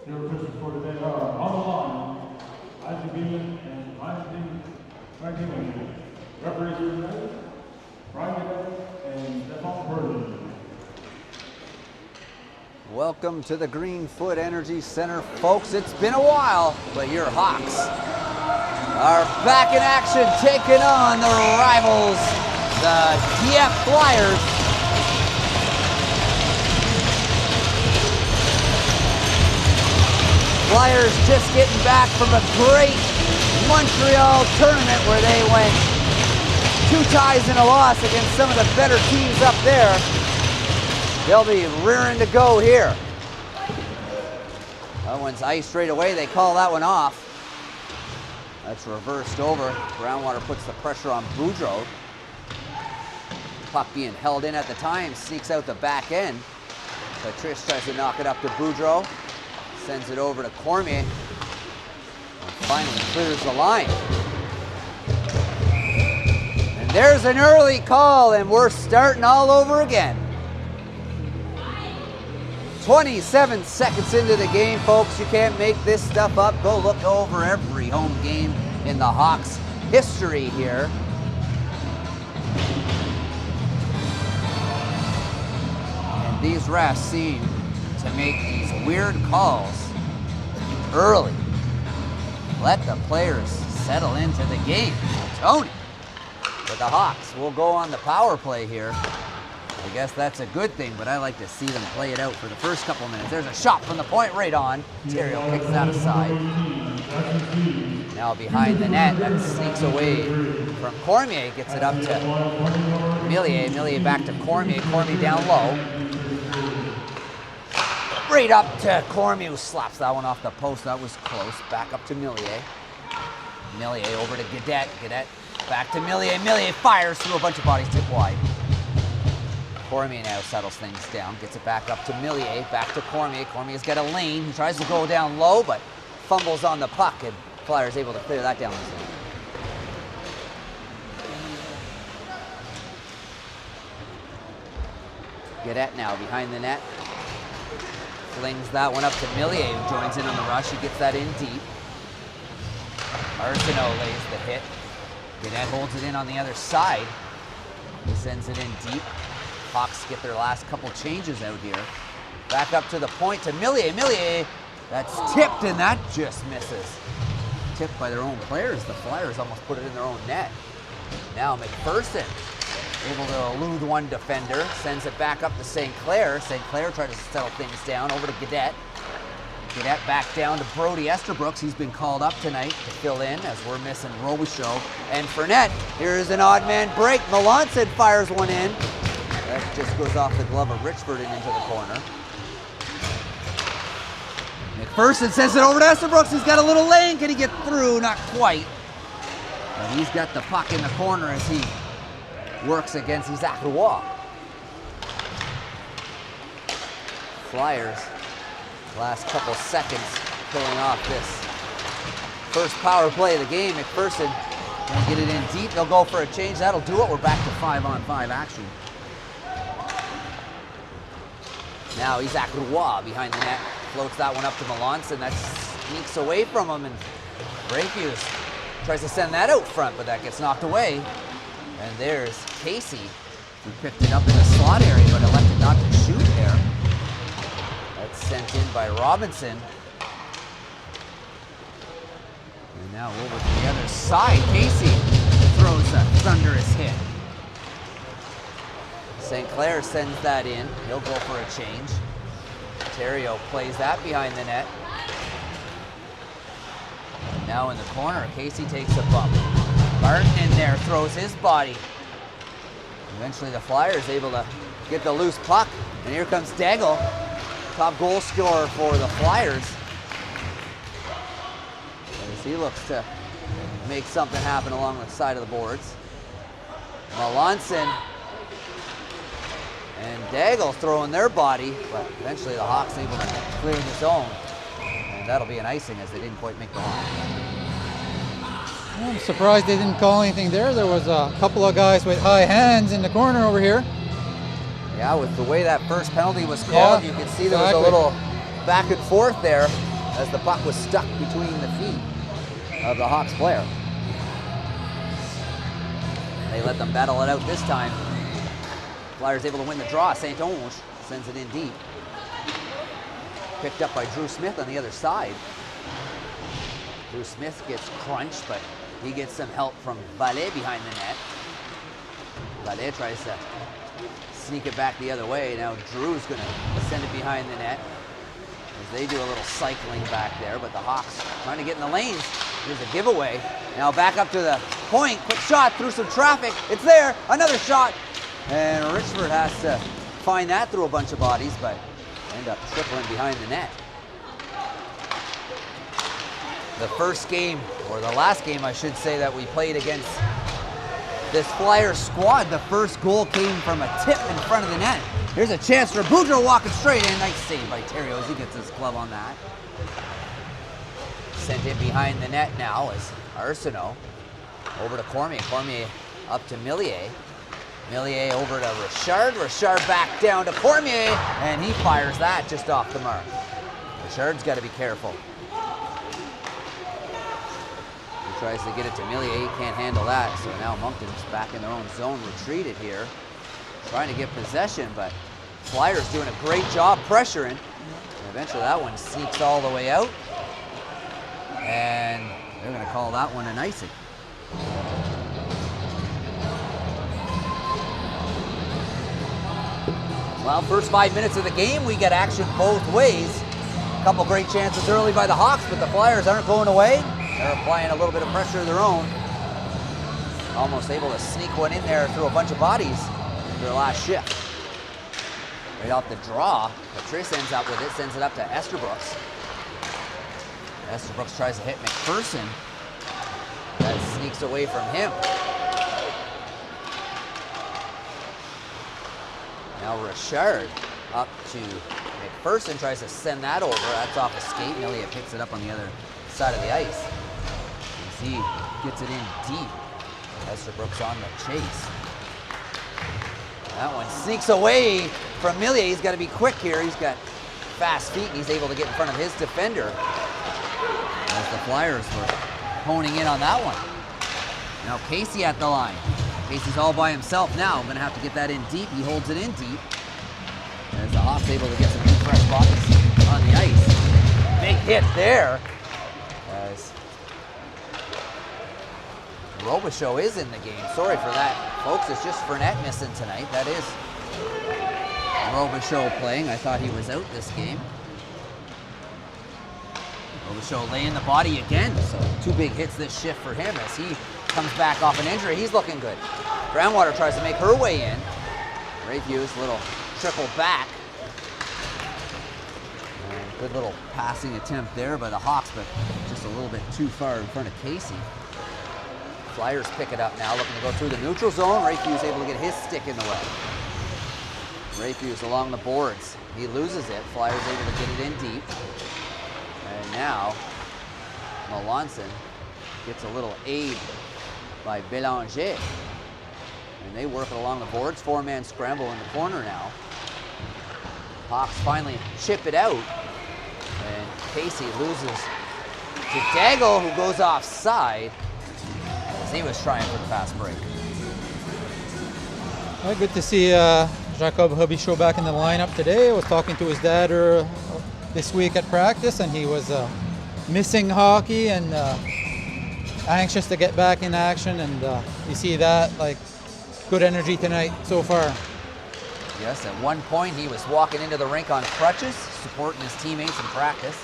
Your officials for today are on the line, Isaac Beeman and Ryan Beeman. Referees for today, Ryan Beeman and Stefan Purdy. Welcome to the Greenfoot Energy Center, folks. It's been a while, but your Hawks are back in action, taking on the rivals, the Dieppe Flyers. Flyers just getting back from a great Montreal tournament where they went 2 ties and a loss against some of the better teams up there. They'll be rearing to go here. That one's iced straight away. They call that one off. That's reversed over. Brownwater puts the pressure on Boudreau. Puck being held in at the time, sneaks out the back end. Patrice tries to knock it up to Boudreau. Sends it over to Cormier. And finally clears the line. And there's an early call, and we're starting all over again. 27 seconds into the game, folks. You can't make this stuff up. Go look over every home game in the Hawks' history here. And these refs seem to make these weird calls early. Let the players settle into the game. Tony with the Hawks will go on the power play here. I guess that's a good thing, but I like to see them play it out for the first couple minutes. There's a shot from the point right on. Terrio kicks that aside. Now behind the net, that sneaks away from Cormier. Gets it up to Millier. Millier back to Cormier. Cormier down low. Right up to Cormier, who slaps that one off the post. That was close. Back up to Millier. Millier over to Gaudette. Gaudette back to Millier. Millier fires through a bunch of bodies, tip wide. Cormier now settles things down. Gets it back up to Millier. Back to Cormier. Cormier's got a lane. He tries to go down low, but fumbles on the puck, and Flyers able to clear that down the zone. Gaudette now behind the net. Flings that one up to Millier, who joins in on the rush. He gets that in deep. Arsenault lays the hit. Gaudette holds it in on the other side. He sends it in deep. Hawks get their last couple changes out here. Back up to the point to Millier. Millier, that's tipped, and that just misses. Tipped by their own players. The Flyers almost put it in their own net. Now McPherson able to elude one defender, sends it back up to St. Clair. St. Clair tries to settle things down, over to Gaudette. Gaudette back down to Brody Esterbrooks. He's been called up tonight to fill in as we're missing Robichaud and Fournette. Here's an odd man break. Melanson fires one in. That just goes off the glove of Richford and into the corner. McPherson sends it over to Esterbrooks. He's got a little lane. Can he get through? Not quite. But he's got the puck in the corner as he works against Isaac Roy. Flyers, last couple seconds, pulling off this first power play of the game. McPherson will get it in deep. They'll go for a change. That'll do it. We're back to 5-on-5 action. Now Isaac Roy behind the net. Floats that one up to Melanson. That sneaks away from him, and Breakfast tries to send that out front, but that gets knocked away. And there's Casey, who picked it up in the slot area, but elected not to shoot there. That's sent in by Robinson. And now over to the other side, Casey throws a thunderous hit. St. Clair sends that in. He'll go for a change. Terrio plays that behind the net. And now in the corner, Casey takes a bump. Martin in there throws his body. Eventually the Flyers able to get the loose puck. And here comes Daigle, top goal scorer for the Flyers. As he looks to make something happen along the side of the boards. Melanson and Daigle throwing their body, but eventually the Hawks able to clear the zone. And that'll be an icing as they didn't quite make the line. I'm surprised they didn't call anything there. There was a couple of guys with high hands in the corner over here. Yeah, with the way that first penalty was called, you could see there was a little back and forth there. as the puck was stuck between the feet of the Hawks player. They let them battle it out this time. Flyers able to win the draw. St. Onge sends it in deep. Picked up by Drew Smith on the other side. Drew Smith gets crunched, but he gets some help from Ballet behind the net. Ballet tries to sneak it back the other way. Now Drew's going to send it behind the net as they do a little cycling back there, but the Hawks trying to get in the lanes. Here's a giveaway. Now back up to the point. Quick shot through some traffic. It's there. Another shot. And Richford has to find that through a bunch of bodies, but end up tripling behind the net. The first game, or the last game I should say, that we played against this Flyers squad, the first goal came from a tip in front of the net. Here's a chance for Boudreau walking straight in. Nice save by Theriot as he gets his glove on that. Sent it behind the net now as Arsenault over to Cormier. Cormier up to Millier. Millier over to Richard. Richard back down to Cormier, and he fires that just off the mark. Richard's got to be careful. He tries to get it to Millier. He can't handle that, so now Moncton's back in their own zone, retreated here, trying to get possession, but Flyers doing a great job pressuring. And eventually that one sneaks all the way out, and they're going to call that one an icing. Well, first 5 minutes of the game, we get action both ways. A couple great chances early by the Hawks, but the Flyers aren't going away. They're applying a little bit of pressure of their own. Almost able to sneak one in there through a bunch of bodies their last shift. Right off the draw, Patrice ends up with it, sends it up to Esterbrook. Esterbrook tries to hit McPherson. That sneaks away from him. Now Richard up to McPherson, tries to send that over. That's off a skate. Millier picks it up on the other side of the ice. As he gets it in deep. Esterbrook's on the chase. That one sneaks away from Millier. He's got to be quick here. He's got fast feet, and he's able to get in front of his defender. As the Flyers were honing in on that one. Now Casey at the line. Casey's all by himself now. Going to have to get that in deep. He holds it in deep. As the Hawks able to get some new fresh bodies on the ice. Big hit there. As Robichaud is in the game. Sorry for that, folks. It's just Fournette missing tonight. That is Robichaud playing. I thought he was out this game. Robichaud laying the body again. So 2 big hits this shift for him as he comes back off an injury. He's looking good. Groundwater tries to make her way in. Rayfuse, little trickle back. And good little passing attempt there by the Hawks, but just a little bit too far in front of Casey. Flyers pick it up now, looking to go through the neutral zone. Rayfuse able to get his stick in the way. Rayfuse along the boards. He loses it. Flyers able to get it in deep. And now Melanson gets a little aid by Bélanger. And they work it along the boards. 4-man scramble in the corner now. Hawks finally chip it out. And Casey loses to Daigle, who goes offside as he was trying for the fast break. Well, good to see Jacob Robichaud back in the lineup today. I was talking to his dad this week at practice, and he was missing hockey and anxious to get back in action, and you see that, like, good energy tonight so far. Yes, at one point he was walking into the rink on crutches, supporting his teammates in practice.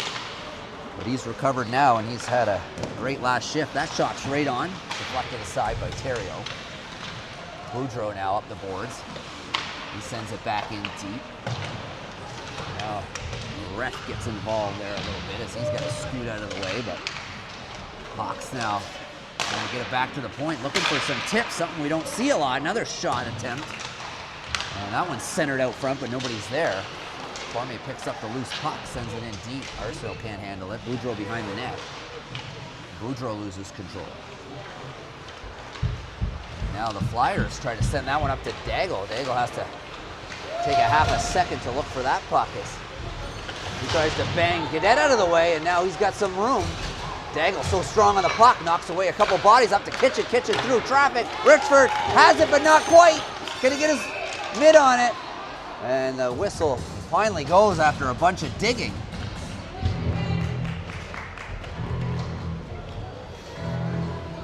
But he's recovered now, and he's had a great last shift. That shot's right on, deflected aside by Theriot. Boudreau now up the boards. He sends it back in deep. Now the ref gets involved there a little bit as he's got to scoot out of the way, but Hawks now trying to get it back to the point, looking for some tips, something we don't see a lot. Another shot attempt. And that one's centered out front, but nobody's there. Cormier picks up the loose puck, sends it in deep. Arsenault can't handle it. Boudreau behind the net. Boudreau loses control. Now the Flyers try to send that one up to Daigle. Daigle has to take a half a second to look for that puck as He tries to bang Cadet out of the way, and now he's got some room. Dangle so strong on the puck, knocks away a couple bodies up to Kitchen. Kitchen through traffic. Richford has it, but not quite. Can he get his mid on it? And the whistle finally goes after a bunch of digging.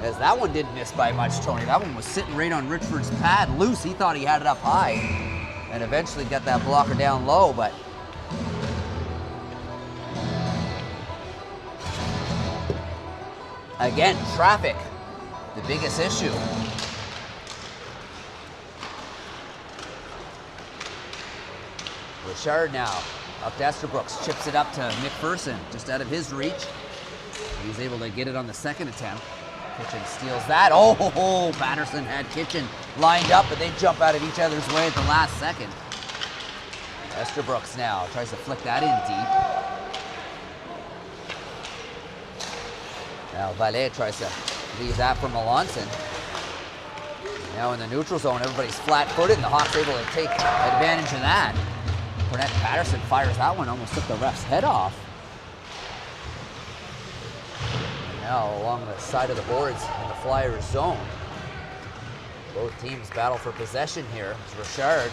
As that one didn't miss by much, Tony. That one was sitting right on Richford's pad, loose. He thought he had it up high, and eventually got that blocker down low, but again, traffic, the biggest issue. Richard now up to Estabrooks, chips it up to McPherson, just out of his reach. He's able to get it on the second attempt. Kitchen steals that. Oh, Patterson had Kitchen lined up, but they jump out of each other's way at the last second. Estabrooks now tries to flick that in deep. Now Valet tries to leave that for Melanson. Now in the neutral zone, everybody's flat-footed, and the Hawks able to take advantage of that. Burnett Patterson fires that one, almost took the ref's head off. Now along the side of the boards in the Flyers zone. Both teams battle for possession here. Richard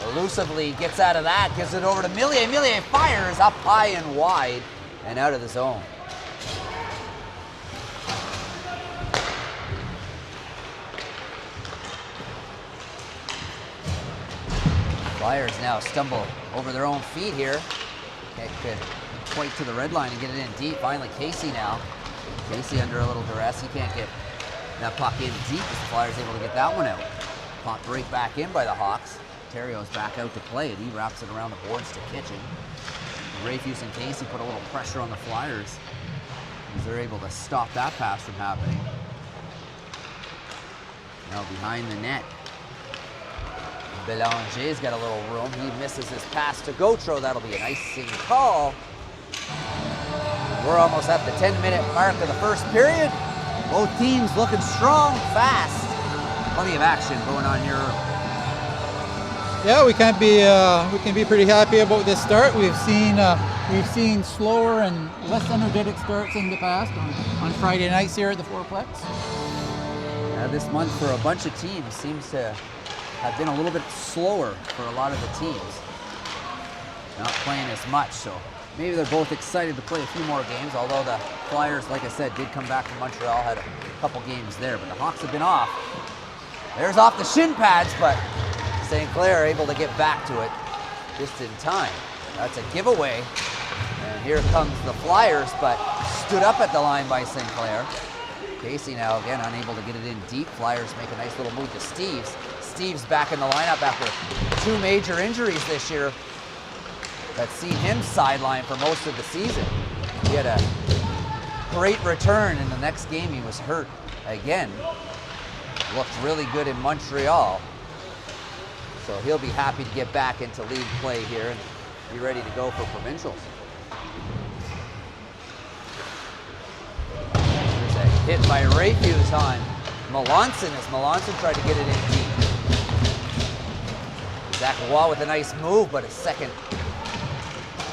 elusively gets out of that, gives it over to Millier. Millier fires up high and wide and out of the zone. Flyers now stumble over their own feet here. Can't get quite to the red line and get it in deep. Finally, Casey now. Casey under a little duress. He can't get that puck in deep as the Flyers able to get that one out. Popped right back in by the Hawks. Terrio's back out to play it. He wraps it around the boards to Kitchen. Rayfuse and Casey put a little pressure on the Flyers as they're able to stop that pass from happening. Now behind the net, Belanger's got a little room. He misses his pass to Gautreau. That'll be an icing call. We're almost at the 10-minute mark of the first period. Both teams looking strong, fast. Plenty of action going on here. Yeah, we can be pretty happy about this start. We've seen slower and less energetic starts in the past on Friday nights here at the Fourplex. Yeah, this month for a bunch of teams seems to have been a little bit slower for a lot of the teams. Not playing as much, so maybe they're both excited to play a few more games, although the Flyers, like I said, did come back from Montreal, had a couple games there, but the Hawks have been off. There's off the shin pads, but St. Clair able to get back to it just in time. That's a giveaway, and here comes the Flyers, but stood up at the line by St. Clair. Casey now, again, unable to get it in deep. Flyers make a nice little move to Steves. Steves back in the lineup after 2 major injuries this year that's seen him sidelined for most of the season. He had a great return in the next game. He was hurt again. Looked really good in Montreal. So he'll be happy to get back into league play here and be ready to go for provincials. There's a hit by Rayfuse on Melanson as Melanson tried to get it in deep. Zach Waugh with a nice move, but a second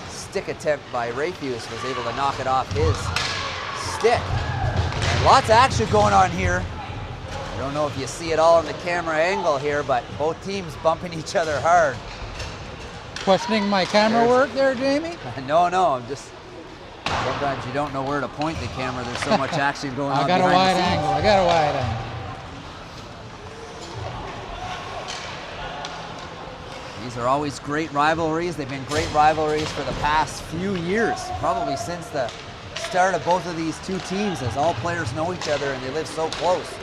stick attempt by Rayfuse was able to knock it off his stick. And lots of action going on here. I don't know if you see it all in the camera angle here, but both teams bumping each other hard. Questioning my camera work there, Jamie? No, I'm just, sometimes you don't know where to point the camera. There's so much action going on I got a wide angle. These are always great rivalries. They've been great rivalries for the past few years, probably since the start of both of these two teams, as all players know each other and they live so close.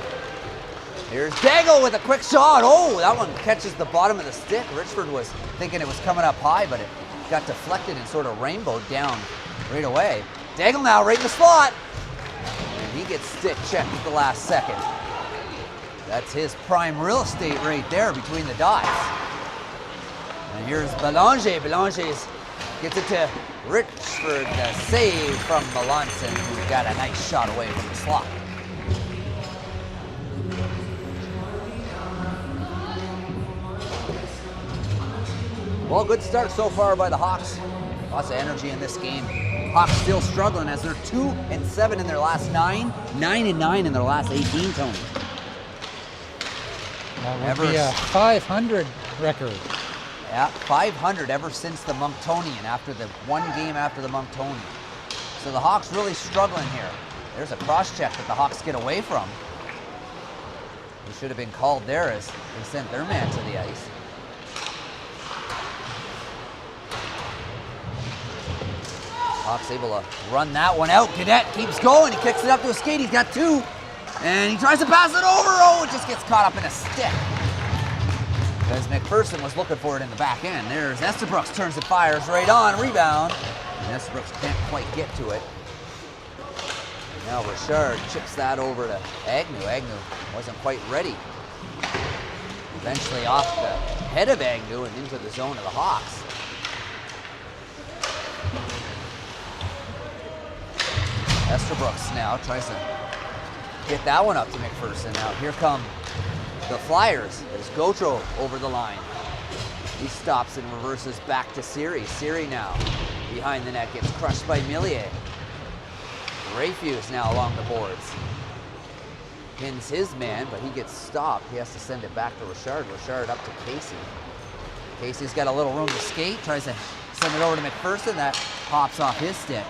Here's Daigle with a quick shot. Oh, that one catches the bottom of the stick. Richford was thinking it was coming up high, but it got deflected and sort of rainbowed down right away. Daigle now right in the slot. And he gets stick checked at the last second. That's his prime real estate right there between the dots. And here's Belanger. Belanger gets it to Richford. The save from Melanson, who got a nice shot away from the slot. Well, good start so far by the Hawks Lots of energy in this game. Hawks still struggling as they're 2-7 in their last 9, 9-9 in their last 18, Tony. That would be a 500 record. Yeah, 500 ever since the Monktonian, after the one game after the Monktonian. So the Hawks really struggling here. There's a cross-check that the Hawks get away from. It should have been called there as they sent their man to the ice. Hawks able to run that one out. Cadet keeps going. He kicks it up to a skate. He's got 2. And he tries to pass it over. Oh, it just gets caught up in a stick. As McPherson was looking for it in the back end. There's Estabrooks, turns and fires right on. Rebound. And Estabrooks can't quite get to it. Now Richard chips that over to Agnew. Agnew wasn't quite ready. Eventually off the head of Agnew and into the zone of the Hawks. Estabrooks now tries to get that one up to McPherson. Now here come the Flyers. There's Gautreau over the line. He stops and reverses back to Siri. Siri now behind the net gets crushed by Millier. Rayfuse now along the boards. Pins his man, but he gets stopped. He has to send it back to Richard. Richard up to Casey. Casey's got a little room to skate. Tries to send it over to McPherson. That pops off his stick.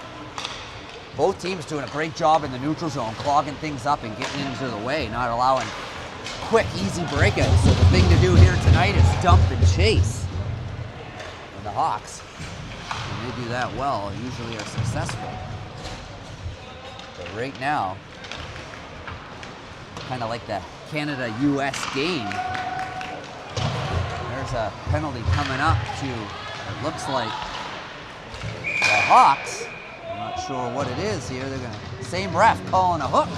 Both teams doing a great job in the neutral zone, clogging things up and getting into the way, not allowing quick, easy breakouts. So the thing to do here tonight is dump and chase. And the Hawks, when they do that well, usually are successful. But right now, kind of like the Canada-US game, there's a penalty coming up to, it looks like, the Hawks. I'm not sure what it is here. They're gonna, same ref calling a hook.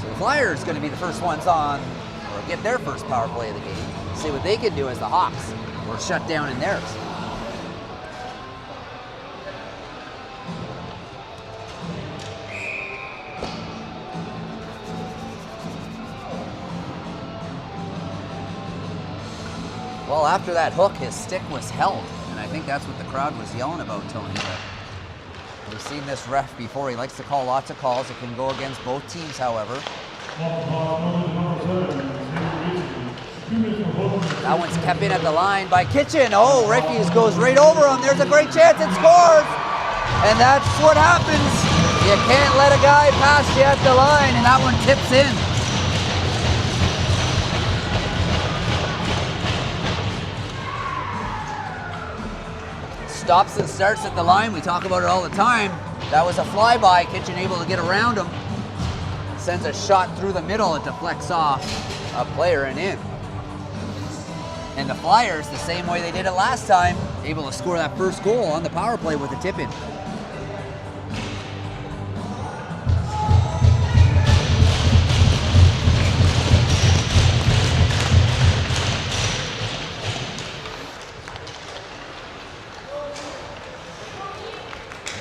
So the Flyers gonna be the first ones on, or get their first power play of the game. See what they can do as the Hawks were shut down in theirs. Well, after that hook, his stick was held. And I think that's what the crowd was yelling about, Tony. But we've seen this ref before. He likes to call lots of calls. It can go against both teams, however. That one's kept in at the line by Kitchen. Oh, Rayfuse goes right over him. There's a great chance. It scores. And that's what happens. You can't let a guy pass you at the line, and that one tips in. Stops and starts at the line. We talk about it all the time. That was a flyby. Kitchen able to get around him. Sends a shot through the middle. It deflects off a player and in. And the Flyers, the same way they did it last time, able to score that first goal on the power play with a tip-in.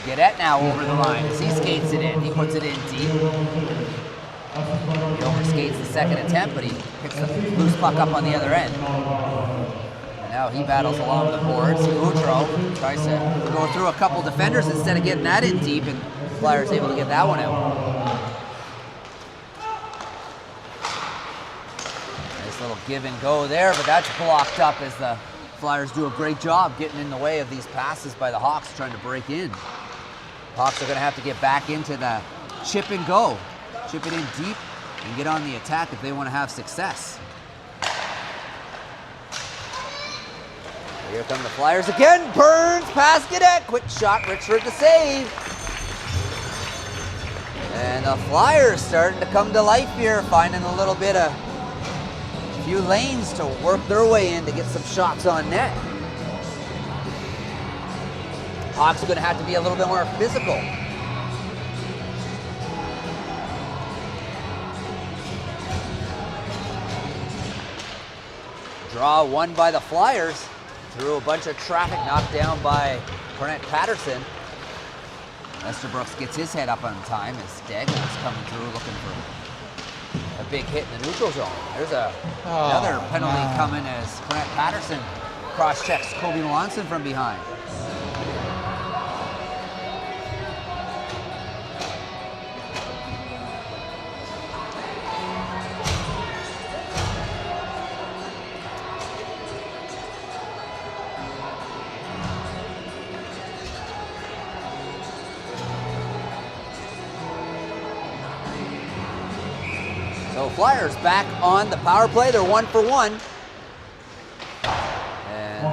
Gaudette now over the line as he skates it in. He puts it in deep. He overskates the second attempt, but he picks the loose puck up on the other end. And now he battles along the boards. Gautreau tries to go through a couple defenders instead of getting that in deep, and Flyers able to get that one out. Nice little give and go there, but that's blocked up as the Flyers do a great job getting in the way of these passes by the Hawks trying to break in. Hawks are going to have to get back into the chip and go. Chip it in deep and get on the attack if they want to have success. Here come the Flyers again. Burns past Gaudette. Quick shot, Richard to save. And the Flyers starting to come to life here, finding a little bit of few lanes to work their way in to get some shots on net. Hawks are going to have to be a little bit more physical. Draw won by the Flyers through a bunch of traffic knocked down by Cornette Patterson. Estabrooks gets his head up on time as Dagwood's coming through looking for a big hit in the neutral zone. There's another penalty coming as Cornette Patterson cross-checks Kobe Melanson from behind. So Flyers back on the power play. They're 1 for 1. And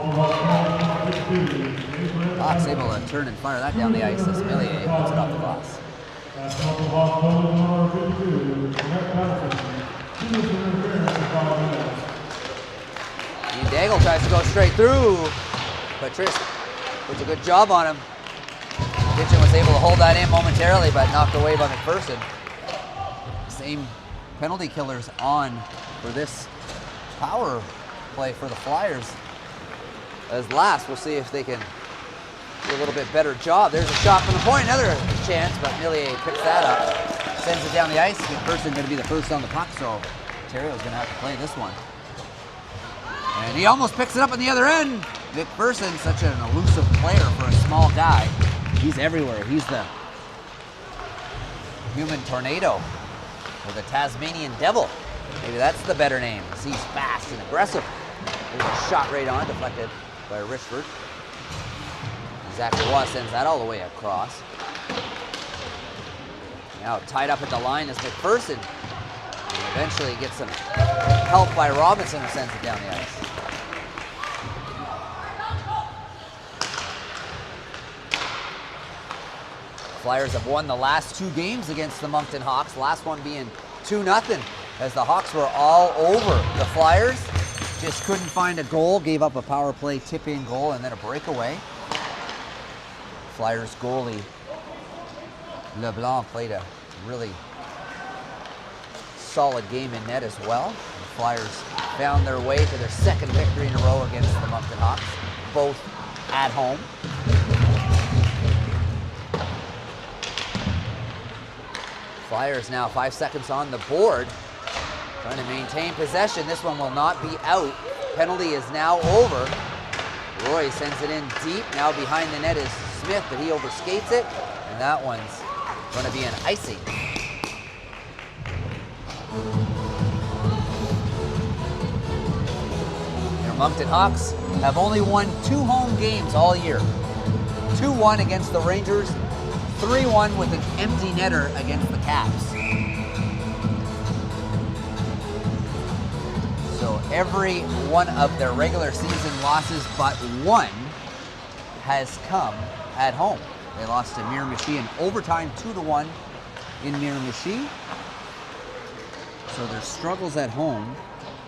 Hawks able to turn and fire that down the ice as Millier puts it off the glass. Ian Daigle tries to go straight through, but Trist puts a good job on him. Kitchen was able to hold that in momentarily, but knocked away by McPherson. Same penalty killers on for this power play for the Flyers as last. We'll see if they can do a little bit better job. There's a shot from the point, another chance, but Millier picks that up, sends it down the ice. McPherson going to be the first on the puck, so Ontario's going to have to play this one. And he almost picks it up on the other end. McPherson, such an elusive player for a small guy. He's everywhere. He's the human tornado. Or the Tasmanian Devil. Maybe that's the better name. He's fast and aggressive. There's a shot right on, deflected by Richford. Zach Roy sends that all the way across. Now tied up at the line is McPherson. And eventually gets some help by Robinson who sends it down the ice. Flyers have won the last 2 games against the Moncton Hawks, last one being 2-0, as the Hawks were all over the Flyers. Just couldn't find a goal, gave up a power play tip-in goal and then a breakaway. Flyers goalie LeBlanc played a really solid game in net as well. The Flyers found their way to their second victory in a row against the Moncton Hawks, both at home. Flyers now 5 seconds on the board, trying to maintain possession. This one will not be out. Penalty is now over. Roy sends it in deep. Now behind the net is Smith, but he overskates it, and that one's going to be an icing. Your Moncton Hawks have only won 2 home games all year. 2-1 against the Rangers, 3-1 with an empty netter against the Caps. So every one of their regular season losses but one has come at home. They lost to Miramichi in overtime 2-1 in Miramichi. So their struggles at home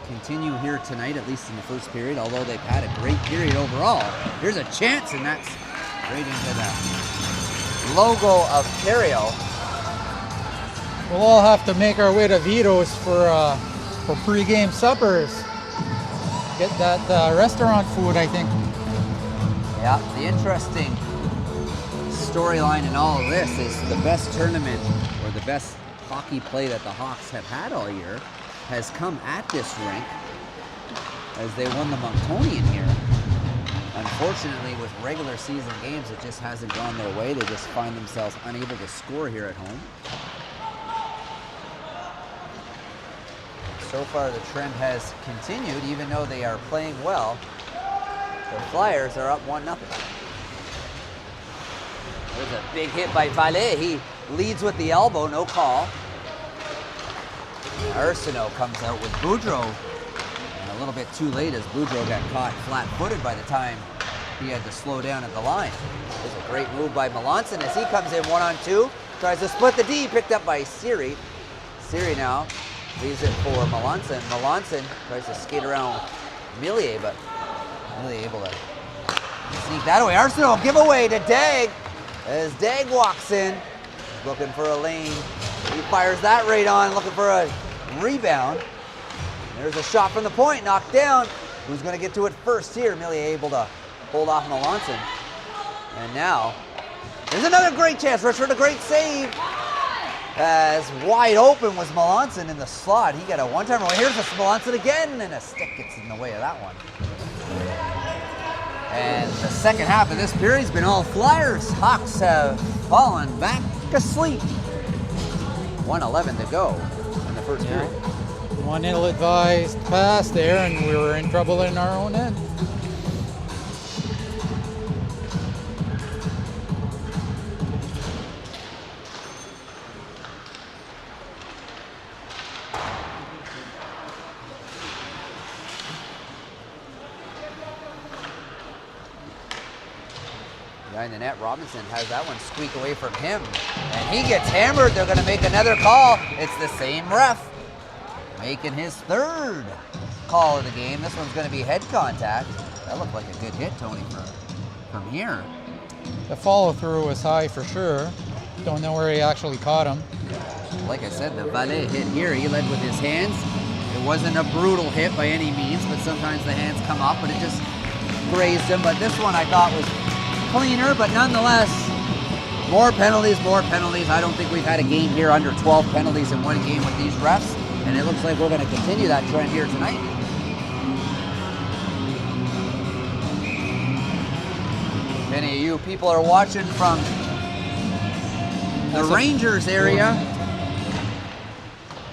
continue here tonight, at least in the first period, although they've had a great period overall. Here's a chance, and that's right into the logo of Terrio. We'll all have to make our way to Vito's for pre-game suppers. Get that restaurant food, I think. Yeah, the interesting storyline in all of this is the best tournament or the best hockey play that the Hawks have had all year has come at this rink as they won the Monctonian here. Unfortunately, with regular season games, it just hasn't gone their way. They just find themselves unable to score here at home. So far, the trend has continued, even though they are playing well. The Flyers are up 1-0. There's a big hit by Vallée. He leads with the elbow, no call. Arsenault comes out with Boudreau. And a little bit too late as Boudreau got caught flat-footed by the time he had to slow down at the line. There's a great move by Melanson as he comes in 1-on-2. Tries to split the D, picked up by Siri. Siri now leaves it for Melanson. Melanson tries to skate around Millier, but Millier able to sneak that away. Arsenault giveaway to Dag as Dag walks in, looking for a lane. He fires that right on, looking for a rebound. There's a shot from the point, knocked down. Who's going to get to it first here? Millier able to hold off Melanson. And now, there's another great chance. Richford, a great save. As wide open was Melanson in the slot. He got a one-timer. Here's a Melanson again, and a stick gets in the way of that one. And the second half of this period's been all Flyers. Hawks have fallen back asleep. 1:11 to go in the first period. One ill-advised pass there, and we were in trouble in our own end. Behind the net, Robinson has that one squeak away from him. And he gets hammered. They're going to make another call. It's the same ref making his third call of the game. This one's going to be head contact. That looked like a good hit, Tony, from here. The follow-through was high for sure. Don't know where he actually caught him. Like I said, the valet hit here. He led with his hands. It wasn't a brutal hit by any means, but sometimes the hands come up, but it just grazed him. But this one I thought was cleaner, but nonetheless, more penalties, more penalties. I don't think we've had a game here under 12 penalties in one game with these refs, and it looks like we're going to continue that trend here tonight. If any of you people are watching from the Rangers area,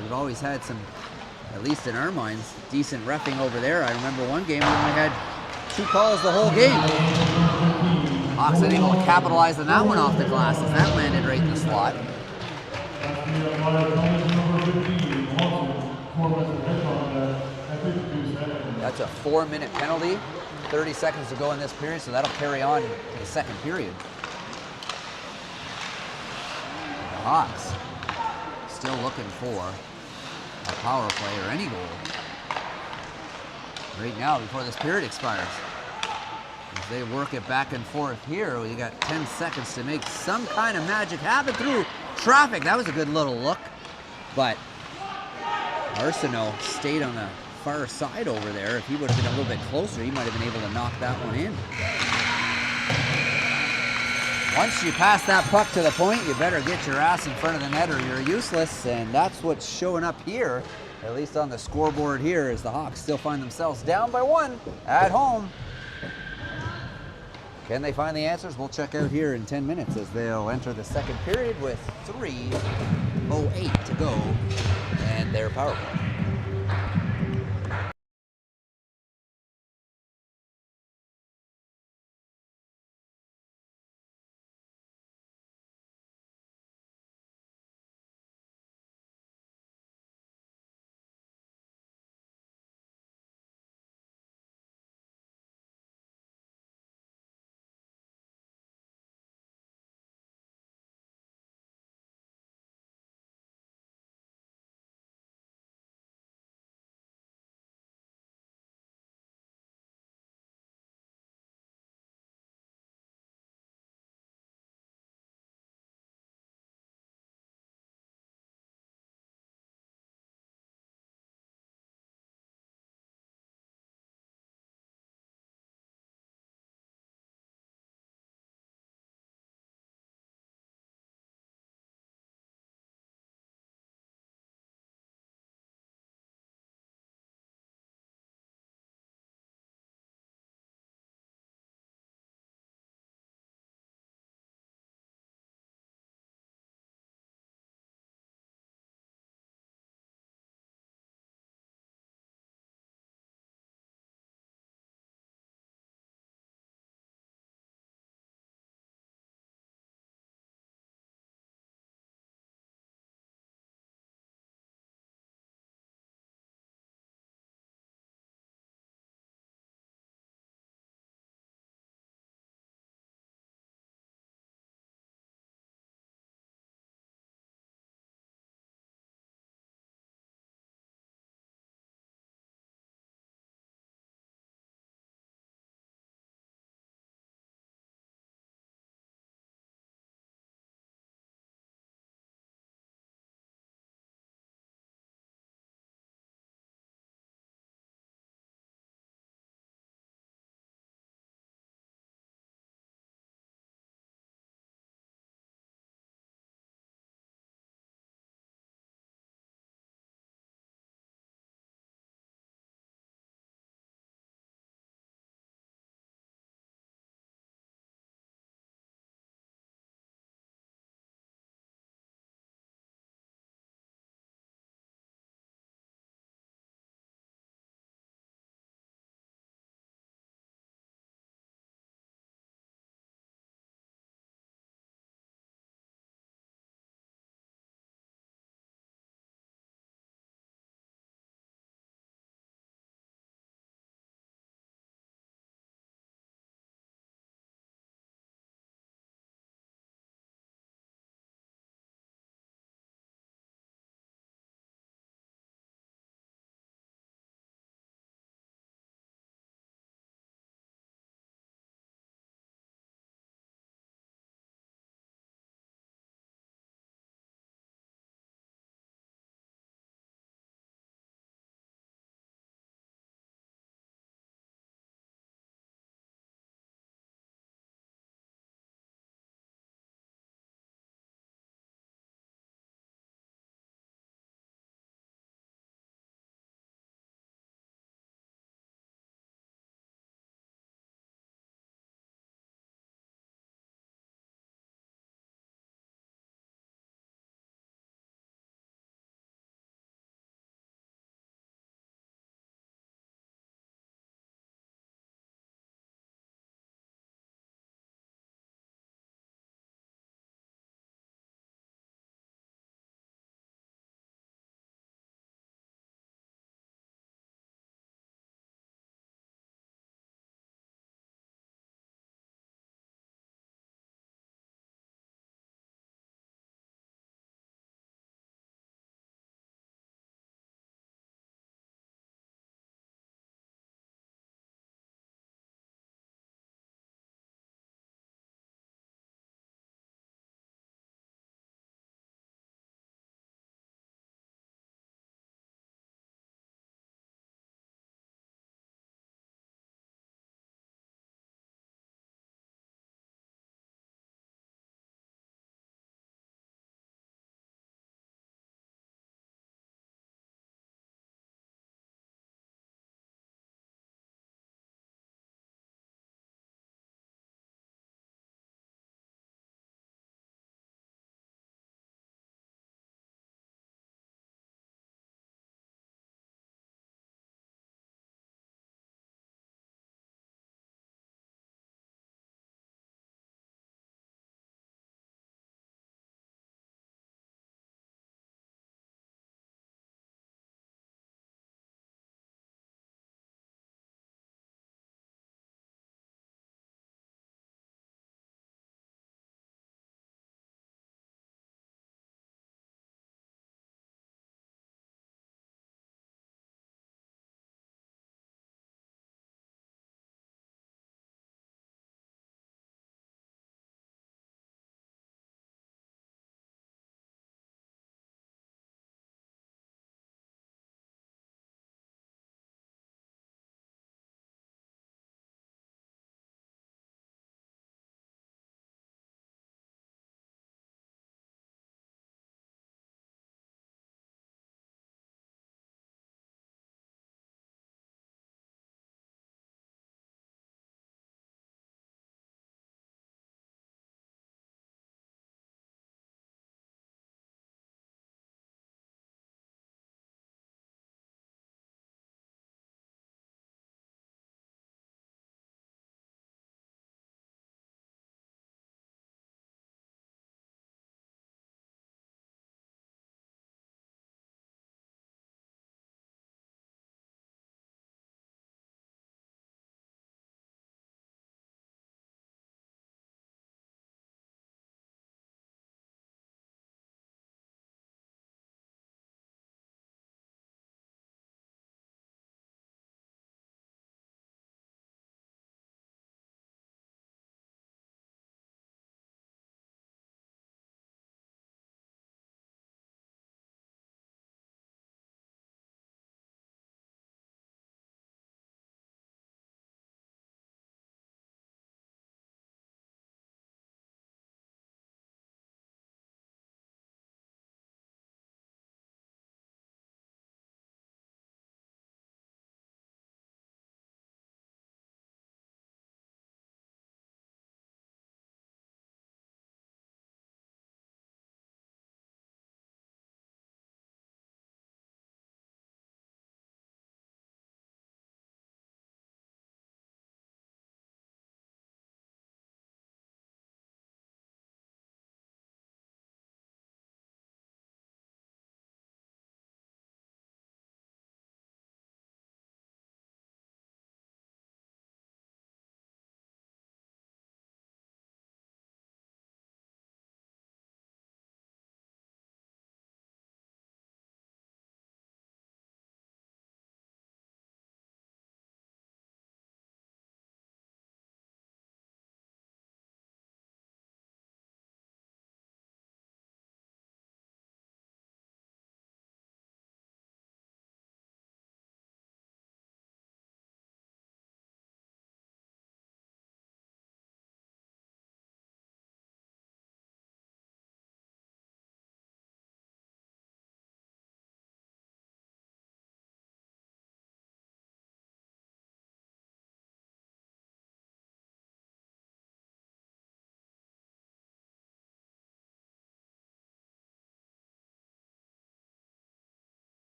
we've always had some, at least in our minds, decent reffing over there. I remember one game we only had 2 calls the whole game. Hawks unable to capitalize on that one off the glass as that landed right in the slot. That's a 4-minute penalty. 30 seconds to go in this period, so that'll carry on to the second period. The Hawks still looking for a power play or any goal right now before this period expires. As they work it back and forth here, you got 10 seconds to make some kind of magic happen through traffic. That was a good little look, but Arsenault stayed on the far side over there. If he would have been a little bit closer, he might have been able to knock that one in. Once you pass that puck to the point, you better get your ass in front of the net or you're useless, and that's what's showing up here, at least on the scoreboard here, as the Hawks still find themselves down by 1 at home. Can they find the answers? We'll check out here in 10 minutes as they'll enter the second period with 3:08 to go and their power play.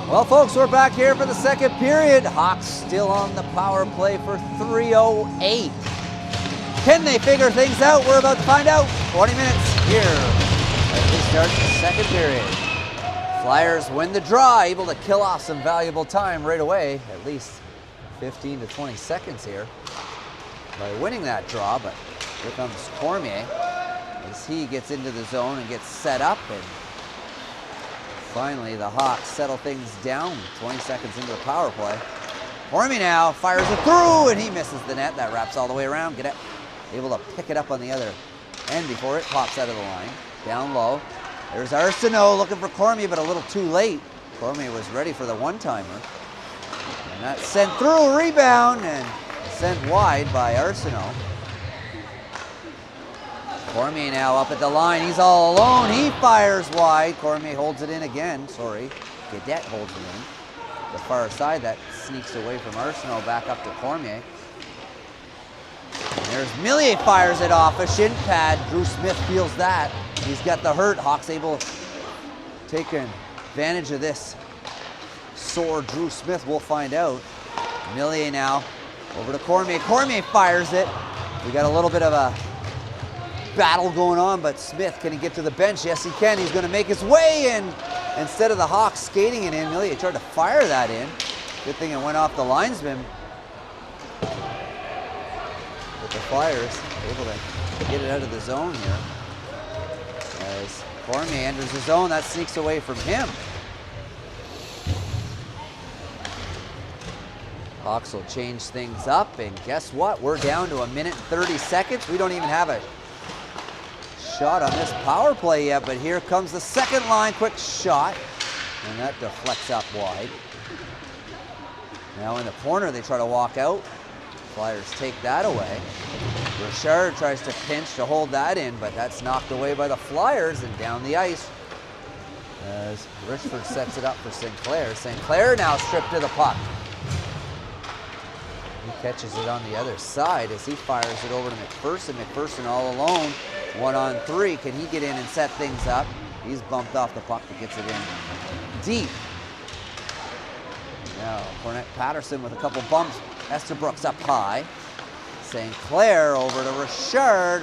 Well, folks, we're back here for the second period. Hawks still on the power play for 3:08. Can they figure things out? We're about to find out. 20 minutes here as we start the second period. Flyers win the draw, able to kill off some valuable time right away, at least 15 to 20 seconds here by winning that draw. But here comes Cormier as he gets into the zone and gets set up, and finally the Hawks settle things down 20 seconds into the power play. Cormier now fires it through, and he misses the net. That wraps all the way around. Get it, able to pick it up on the other end before it pops out of the line. Down low. There's Arsenault looking for Cormier, but a little too late. Cormier was ready for the one-timer. And that's sent through, rebound, and sent wide by Arsenault. Cormier now up at the line. He's all alone. He fires wide. Cormier holds it in again. Sorry. Cadet holds it in. The far side, that sneaks away from Arsenault, back up to Cormier. And there's Millier, fires it off a shin pad. Drew Smith feels that. He's got the hurt. Hawks able to take advantage of this sore Drew Smith. We'll find out. Millier now over to Cormier. Cormier fires it. We got a little bit of a battle going on, but Smith, can he get to the bench? Yes, he can. He's going to make his way in. Instead of the Hawks skating it in, Millier tried to fire that in. Good thing it went off the linesman. But the Flyers able to get it out of the zone here. As Cormier enters the zone, that sneaks away from him. Hawks will change things up, and guess what? We're down to 1 minute and 30 seconds. We don't even have a shot on this power play yet, but here comes the second line. Quick shot, and that deflects up wide. Now in the corner, they try to walk out. Flyers take that away. Richard tries to pinch to hold that in, but that's knocked away by the Flyers and down the ice as Richford sets it up for Sinclair. Sinclair now stripped to the puck. He catches it on the other side as he fires it over to McPherson. McPherson all alone, 1-on-3. Can he get in and set things up? He's bumped off the puck, but gets it in deep. Now Cornette Patterson with a couple bumps. Estabrooks up high. St. Clair over to Richard.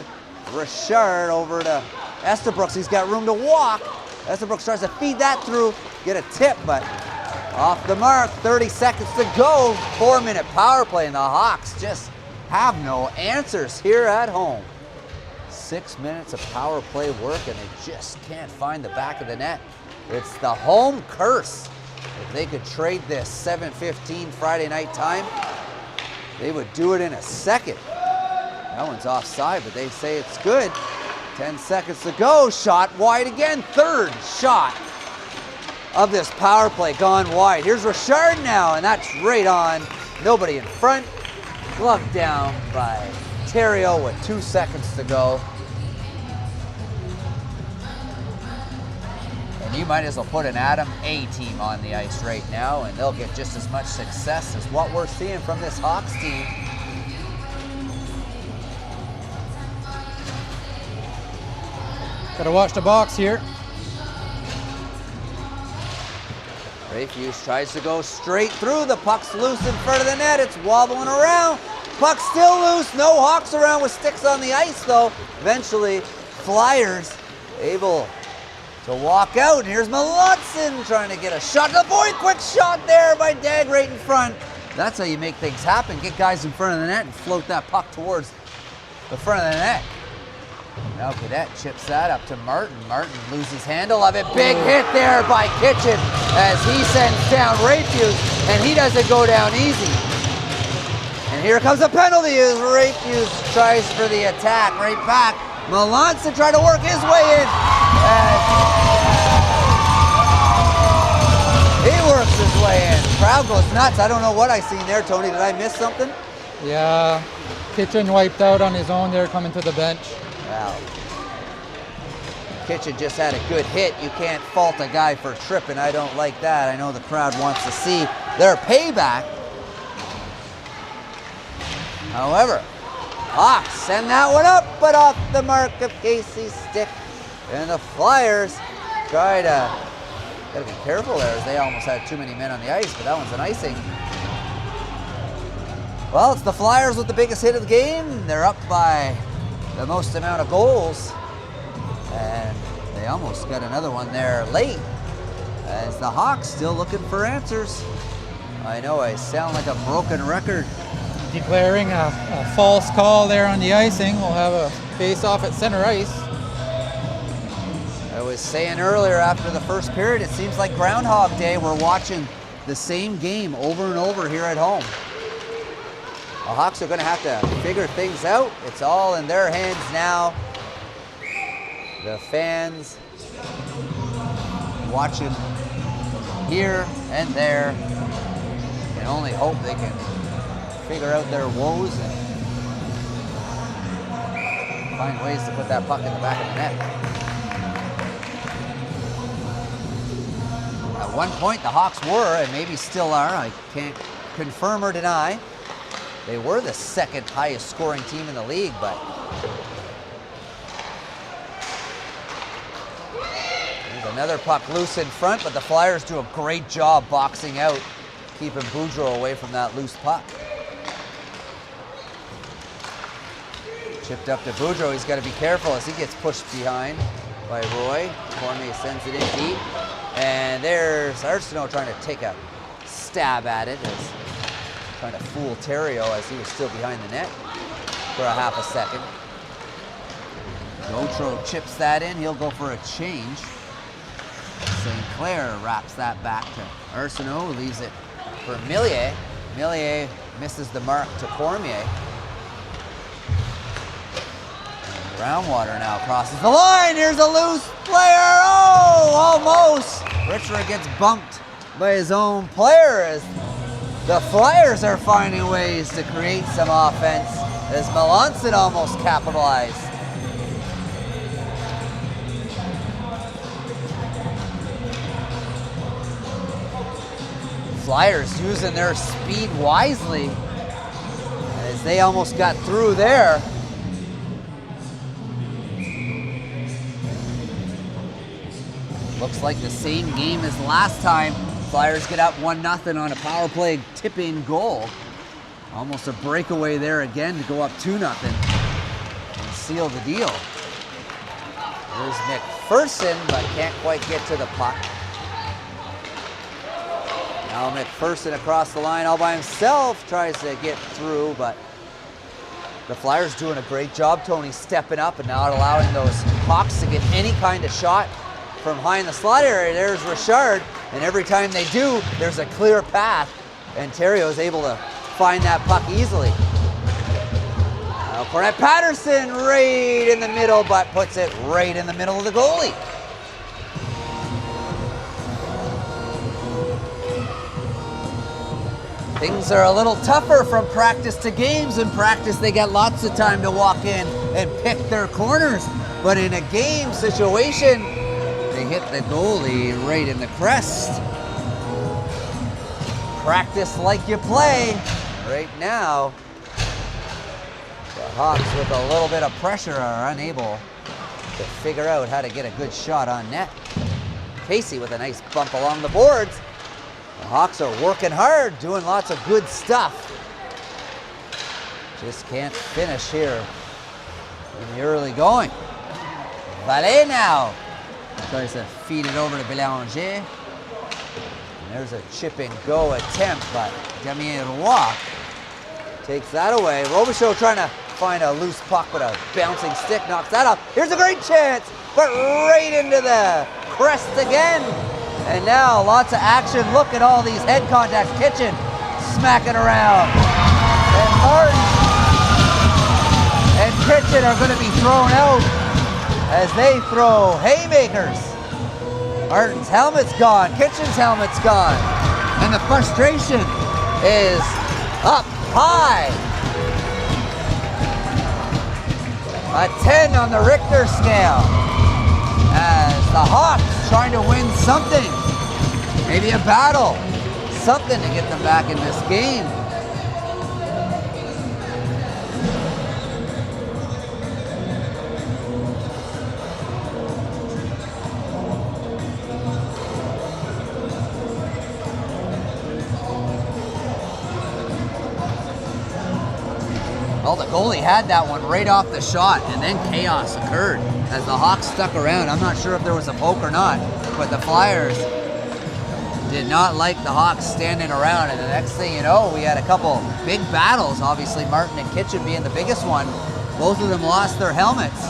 Richard over to Estabrooks. He's got room to walk. Estabrooks tries to feed that through. Get a tip, but off the mark. 30 seconds to go. 4-minute power play, and the Hawks just have no answers here at home. 6 minutes of power play work, and they just can't find the back of the net. It's the home curse. If they could trade this 7:15 Friday night time, they would do it in a second. That one's offside, but they say it's good. 10 seconds to go. Shot wide again. Third shot of this power play gone wide. Here's Richard now, and that's right on. Nobody in front. Gloved down by Theriault with 2 seconds to go. And you might as well put an Adam A team on the ice right now, and they'll get just as much success as what we're seeing from this Hawks team. Gotta watch the box here. Rayfuse tries to go straight through. The puck's loose in front of the net. It's wobbling around. Puck's still loose. No Hawks around with sticks on the ice, though. Eventually, Flyers able to walk out. And here's Melanson trying to get a shot to the point. Quick shot there by Dag right in front. That's how you make things happen. Get guys in front of the net and float that puck towards the front of the net. Now Cadet chips that up to Martin. Martin loses handle of it. Big hit there by Kitchen as he sends down Rayfuse, and he doesn't go down easy. And here comes a penalty as Rayfuse tries for the attack right back. Melanson tried to work his way in. He works his way in. Crowd goes nuts. I don't know what I seen there, Tony. Did I miss something? Yeah, Kitchen wiped out on his own there coming to the bench. Wow. Kitchen just had a good hit. You can't fault a guy for tripping. I don't like that. I know the crowd wants to see their payback. However, Hawks send that one up, but off the mark of Casey's stick. And the Flyers try to Gotta be careful there, as they almost had too many men on the ice, but that one's an icing. Well, it's the Flyers with the biggest hit of the game. They're up by the most amount of goals, and they almost got another one there late, as the Hawks still looking for answers. I know I sound like a broken record. Declaring a false call there on the icing. We'll have a face-off at center ice. I was saying earlier after the first period, it seems like Groundhog Day. We're watching the same game over and over here at home. The Hawks are going to have to figure things out. It's all in their hands now. The fans watching here and there can only hope they can figure out their woes and find ways to put that puck in the back of the net. At one point, the Hawks were, and maybe still are, I can't confirm or deny, they were the second highest scoring team in the league, but there's another puck loose in front, but the Flyers do a great job boxing out, keeping Boudreau away from that loose puck. Chipped up to Boudreau. He's got to be careful as he gets pushed behind by Roy. Cormier sends it in deep. And there's Arsenault trying to take a stab at it, as trying to fool Theriault as he was still behind the net for a half a second. Gautreau chips that in. He'll go for a change. St. Clair wraps that back to Arsenault, leaves it for Millier. Millier misses the mark to Cormier. Brownwater now crosses the line. Here's a loose player. Oh, almost. Richard gets bumped by his own player, as the Flyers are finding ways to create some offense, as Melanson almost capitalized. Flyers using their speed wisely, as they almost got through there. Looks like the same game as last time. Flyers get up 1-0 on a power play tip-in goal. Almost a breakaway there again to go up 2-0 and seal the deal. There's McPherson, but can't quite get to the puck. Now McPherson across the line all by himself, tries to get through, but the Flyers doing a great job, Tony, stepping up and not allowing those Hawks to get any kind of shot from behind the slot area. There's Richard, and every time they do, there's a clear path, and Theriault is able to find that puck easily. Now Cornette Patterson right in the middle, but puts it right in the middle of the goalie. Things are a little tougher from practice to games. In practice, they get lots of time to walk in and pick their corners, but in a game situation, they hit the goalie right in the crest. Practice like you play. Right now, the Hawks with a little bit of pressure are unable to figure out how to get a good shot on net. Casey with a nice bump along the boards. The Hawks are working hard, doing lots of good stuff. Just can't finish here in the early going. Valet now tries to feed it over to Belanger. And there's a chip and go attempt, but Damien Roy takes that away. Robichaud trying to find a loose puck, but a bouncing stick knocks that off. Here's a great chance, but right into the crest again. And now lots of action. Look at all these head contacts. Kitchen smacking around. And Martin and Kitchen are going to be thrown out as they throw haymakers. Martin's helmet's gone. Kitchen's helmet's gone. And the frustration is up high. A 10 on the Richter scale. As the Hawks trying to win something. Maybe a battle. Something to get them back in this game. Well, the goalie had that one right off the shot, and then chaos occurred as the Hawks stuck around. I'm not sure if there was a poke or not, but the Flyers did not like the Hawks standing around, and the next thing you know, we had a couple big battles, obviously Martin and Kitchen being the biggest one. Both of them lost their helmets.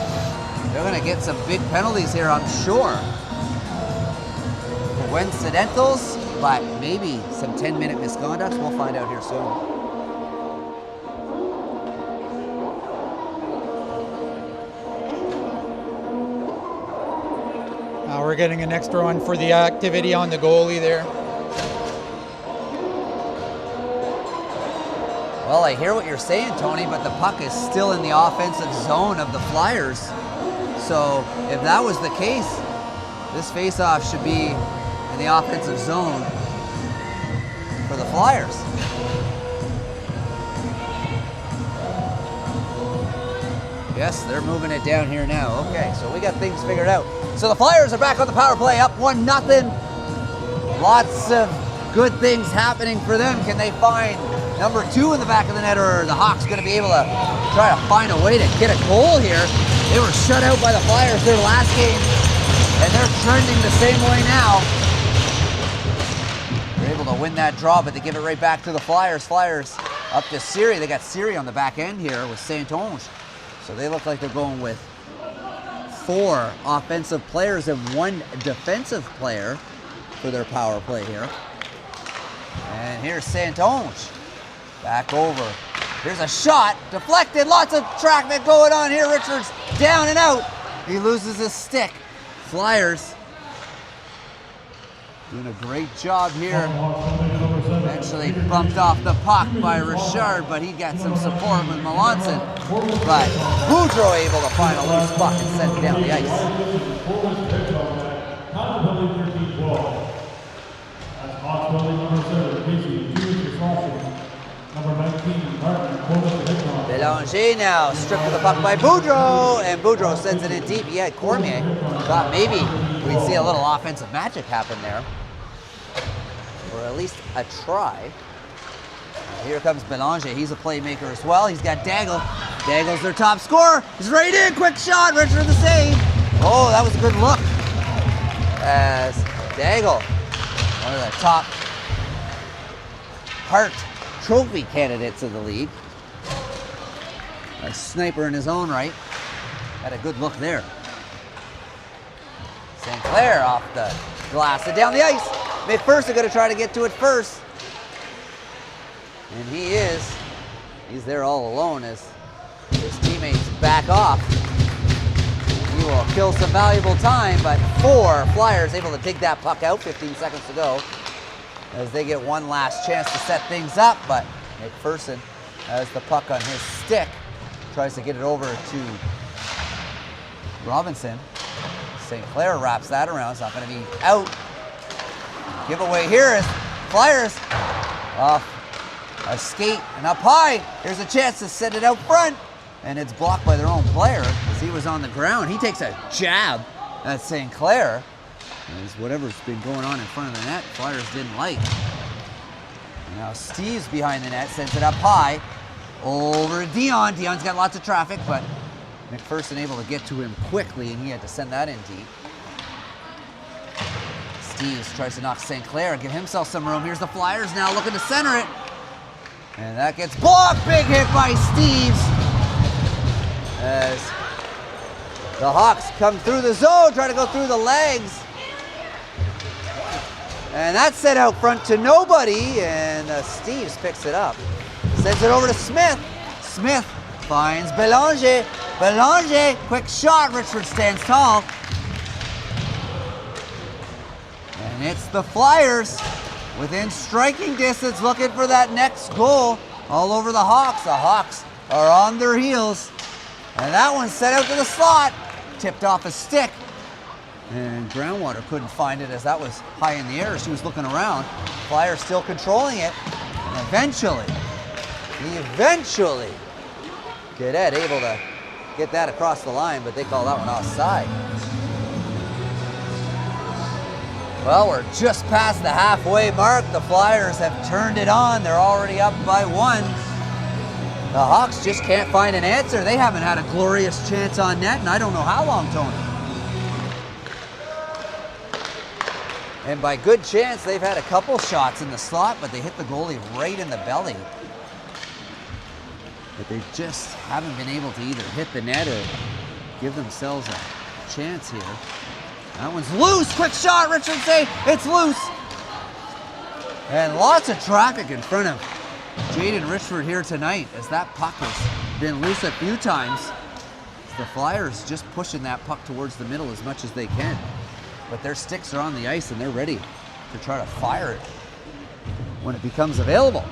They're gonna get some big penalties here, I'm sure. Coincidentals, but maybe some 10-minute misconducts. We'll find out here soon. We're getting an extra one for the activity on the goalie there. Well, I hear what you're saying, Tony, but the puck is still in the offensive zone of the Flyers. So if that was the case, this faceoff should be in the offensive zone for the Flyers. Yes, they're moving it down here now. Okay, so we got things figured out. So the Flyers are back on the power play, up 1-0. Lots of good things happening for them. Can they find number 2 in the back of the net, or are the Hawks going to be able to try to find a way to get a goal here? They were shut out by the Flyers their last game, and they're trending the same way now. They're able to win that draw, but they give it right back to the Flyers. Flyers up to Siri. They got Siri on the back end here with Saint-Onge. So they look like they're going with 4 offensive players and 1 defensive player for their power play here. And here's Saint-Onge. Back over. Here's a shot. Deflected. Lots of traffic going on here. Richards down and out. He loses his stick. Flyers doing a great job here. Eventually bumped off the puck by Richard, but he got some support with Melanson. But Boudreau able to find a loose puck and send it down the ice. Belanger now stripped of the puck by Boudreau, and Boudreau sends it in deep. He had Cormier. Thought maybe we'd see a little offensive magic happen there, or at least a try. Here comes Belanger. He's a playmaker as well. He's got Daigle. Daigle's their top scorer. He's right in. Quick shot. Richard the save. Oh, that was a good look. As Daigle, one of the top Hart Trophy candidates of the league. A sniper in his own right. Had a good look there. St. Clair off the glass and down the ice. McPherson going to try to get to it first. And he is. He's there all alone as his teammates back off. He will kill some valuable time, but 4 Flyers able to dig that puck out 15 seconds to go as they get one last chance to set things up, but McPherson has the puck on his stick, tries to get it over to Robinson. St. Clair wraps that around. It's not going to be out. Giveaway here is Flyers off a skate and up high. Here's a chance to set it out front, and it's blocked by their own player as he was on the ground. He takes a jab at St. Clair. As whatever's been going on in front of the net, Flyers didn't like. And now Steve's behind the net, sends it up high over to Dion. Dion's got lots of traffic, but McPherson able to get to him quickly, and he had to send that in deep. Steves tries to knock St. Clair and give himself some room. Here's the Flyers now looking to center it. And that gets blocked. Big hit by Steves. As the Hawks come through the zone, try to go through the legs. And that's set out front to nobody, and Steves picks it up. Sends it over to Smith. Smith finds Belanger. Belanger, quick shot. Richard stands tall. And it's the Flyers within striking distance looking for that next goal all over the Hawks. The Hawks are on their heels. And that one set out to the slot. Tipped off a stick. And Groundwater couldn't find it as that was high in the air. She was looking around. Flyers still controlling it. And eventually, Cadet able to get that across the line, but they call that one offside. Well, we're just past the halfway mark. The Flyers have turned it on. They're already up by 1. The Hawks just can't find an answer. They haven't had a glorious chance on net, and I don't know how long, Tony. And by good chance, they've had a couple shots in the slot, but they hit the goalie right in the belly. But they just haven't been able to either hit the net or give themselves a chance here. That one's loose. Quick shot, Richard say. It's loose. And lots of traffic in front of Jaden Richford here tonight, as that puck has been loose a few times. The Flyers just pushing that puck towards the middle as much as they can. But their sticks are on the ice and they're ready to try to fire it when it becomes available.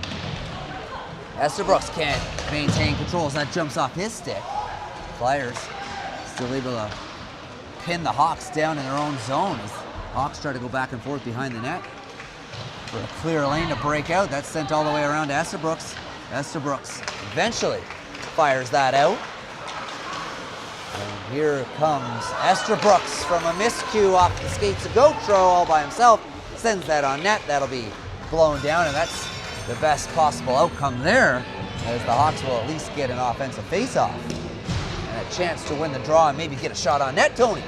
Estabrooks can't maintain control as that jumps off his stick. Flyers still able to pin the Hawks down in their own zone as Hawks try to go back and forth behind the net for a clear lane to break out. That's sent all the way around to Estabrooks. Estabrooks eventually fires that out. And here comes Estabrooks from a miscue off the skates of Gautreau all by himself. Sends that on net. That'll be blown down, and that's the best possible outcome there, as the Hawks will at least get an offensive faceoff and a chance to win the draw and maybe get a shot on net, Tony.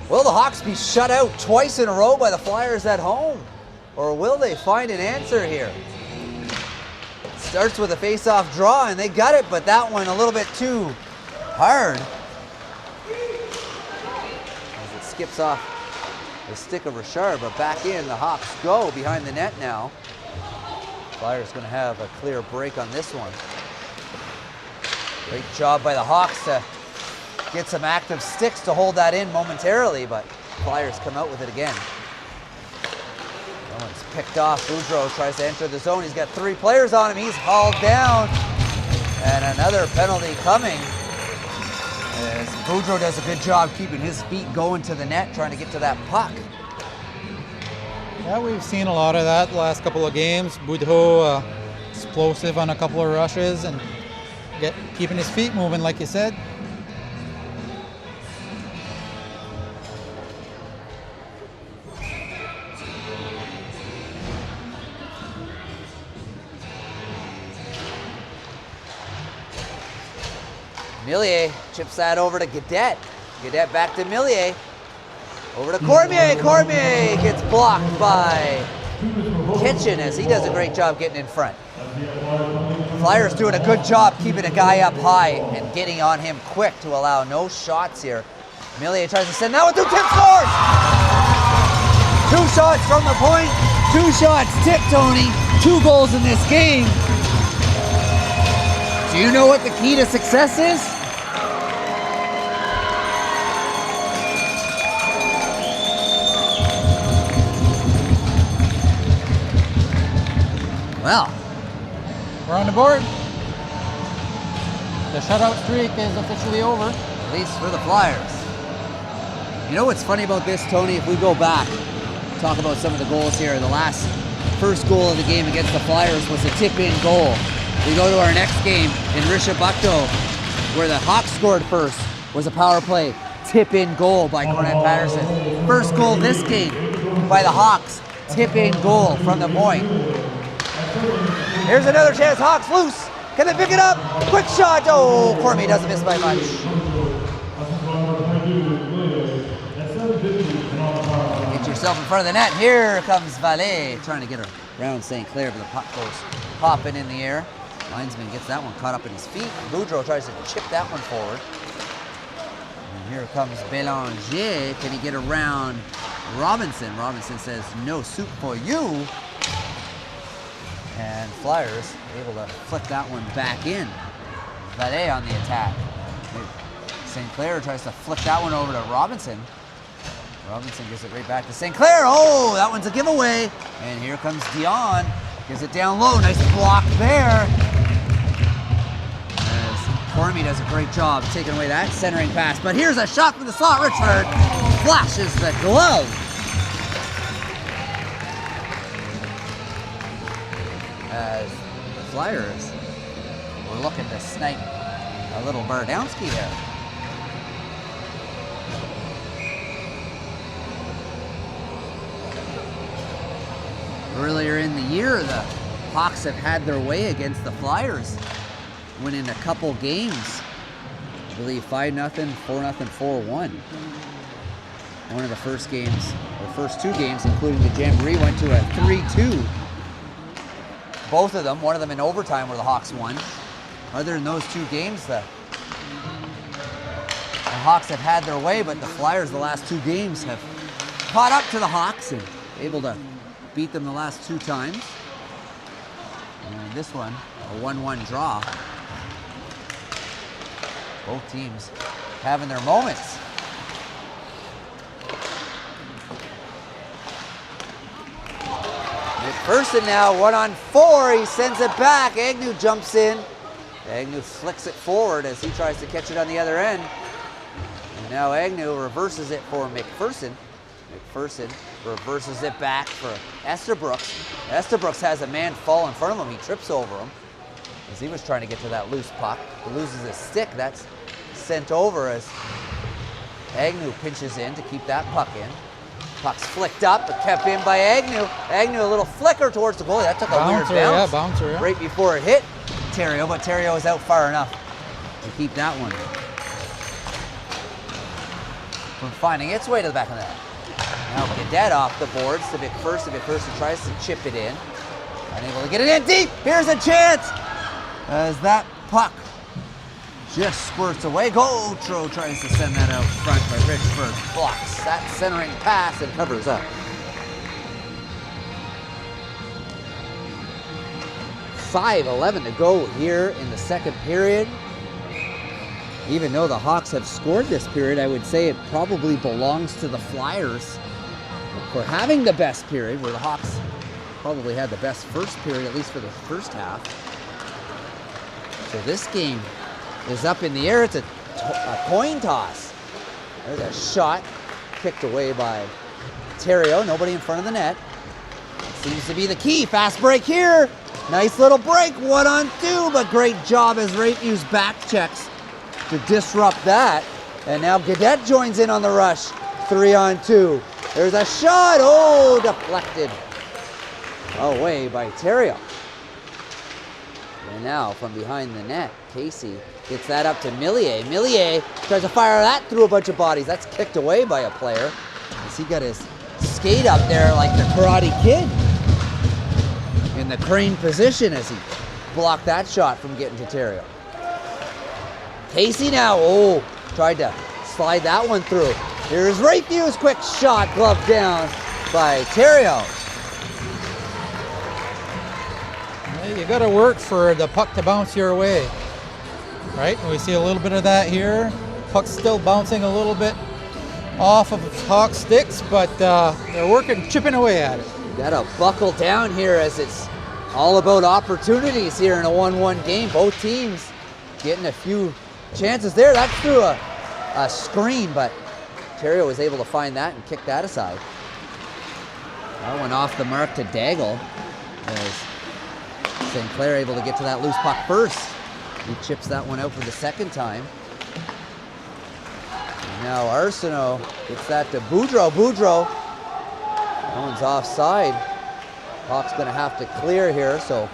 Will the Hawks be shut out twice in a row by the Flyers at home? Or will they find an answer here? Starts with a face-off draw, and they got it, but that one a little bit too hard. As it skips off the stick of Richard, but back in, the Hawks go behind the net now. Flyers gonna have a clear break on this one. Great job by the Hawks to get some active sticks to hold that in momentarily, but Flyers come out with it again. That one's picked off. Boudreau tries to enter the zone. He's got 3 players on him. He's hauled down. And another penalty coming, as Boudreau does a good job keeping his feet going to the net, trying to get to that puck. Yeah, we've seen a lot of that the last couple of games. Boudreau explosive on a couple of rushes and keeping his feet moving, like you said. Millier chips that over to Gaudette. Gaudette back to Millier. Over to Cormier. Cormier gets blocked by Kitchen, as he does a great job getting in front. Flyers doing a good job keeping a guy up high and getting on him quick to allow no shots here. Millier tries to send that one through. Tip scores! 2 shots from the point. 2 shots tip, Tony. 2 goals in this game. Do you know what the key to success is? Well, We're on the board. The shutout streak is officially over. at least for the Flyers. You know what's funny about this, Tony? If we go back, talk about some of the goals here. The first goal of the game against the Flyers was a tip-in goal. We go to our next game in Rishabukto, where the Hawks scored first, was a power play tip-in goal by Cornette Patterson. First goal this game by the Hawks, tip-in goal from the point. Here's another chance. Hawks loose. Can they pick it up? Quick shot. Oh, Cormier doesn't miss by much. Get yourself in front of the net. Here comes Vallée trying to get around St. Clair, but the puck goes popping in the air. Linesman gets that one caught up in his feet. Boudreau tries to chip that one forward. And here comes Bélanger. Can he get around Robinson? Robinson says, no soup for you. And Flyers able to flip that one back in. Vallée on the attack. St. Clair tries to flip that one over to Robinson. Robinson gives it right back to St. Clair. Oh, that one's a giveaway. And here comes Dion. Gives it down low. Nice block there. As Cormier does a great job taking away that centering pass. But here's a shot from the slot. Richford flashes the glove. As the Flyers were looking to snipe a little Bardowski there. Earlier in the year, the Hawks have had their way against the Flyers, winning a couple games. I believe 5-0, 4-0, 4-1. One of the first games, the first two games, including the Jamboree, went to a 3-2. Both of them, one of them in overtime where the Hawks won. Other than those two games, the Hawks have had their way, but the Flyers the last two games have caught up to the Hawks and able to beat them the last two times. And this one, a 1-1 draw. Both teams having their moments. McPherson now 1-on-4. He sends it back. Agnew jumps in. Agnew flicks it forward as he tries to catch it on the other end. And now Agnew reverses it for McPherson. McPherson reverses it back for Estabrooks. Estabrooks has a man fall in front of him. He trips over him as he was trying to get to that loose puck. He loses his stick. That's sent over as Agnew pinches in to keep that puck in. Puck's flicked up, but kept in by Agnew. Agnew, a little flicker towards the goalie. That took a weird bounce. Yeah, bouncer, yeah. Right before it hit Terrio, but Terrio is out far enough to keep that one from finding its way to the back of the net. Now Cadet off the boards to McPherson. McPherson tries to chip it in. Unable to get it in deep. Here's a chance as that puck just squirts away. Gotro tries to send that out front, but Richburg blocks that centering pass and covers up. 5:11 to go here in the second period. Even though the Hawks have scored this period, I would say it probably belongs to the Flyers for having the best period, where the Hawks probably had the best first period, at least for the first half. So this game is up in the air. It's a coin toss. There's a shot kicked away by Terrio. Nobody in front of the net. Seems to be the key. Fast break here. Nice little break. 1-on-2, but great job as Rayview's back checks to disrupt that. And now Cadet joins in on the rush. 3-on-2. There's a shot. Oh, deflected away by Terrio. And now from behind the net, Casey gets that up to Millier. Millier tries to fire that through a bunch of bodies. That's kicked away by a player as he got his skate up there like the Karate Kid in the crane position as he blocked that shot from getting to Terrio. Casey now, tried to slide that one through. Here's Rayview's quick shot, glove down by Terrio. You got to work for the puck to bounce your way, right? And we see a little bit of that here. Puck's still bouncing a little bit off of Hawk sticks, but they're working, chipping away at it. You got to buckle down here as it's all about opportunities here in a 1-1 game. Both teams getting a few chances there. That's through a screen, but Terrio was able to find that and kick that aside. That went off the mark to Daigle as St. Clair able to get to that loose puck first. He chips that one out for the second time. And now Arsenault gets that to Boudreau. Boudreau, that one's offside. Hawk's gonna have to clear here, so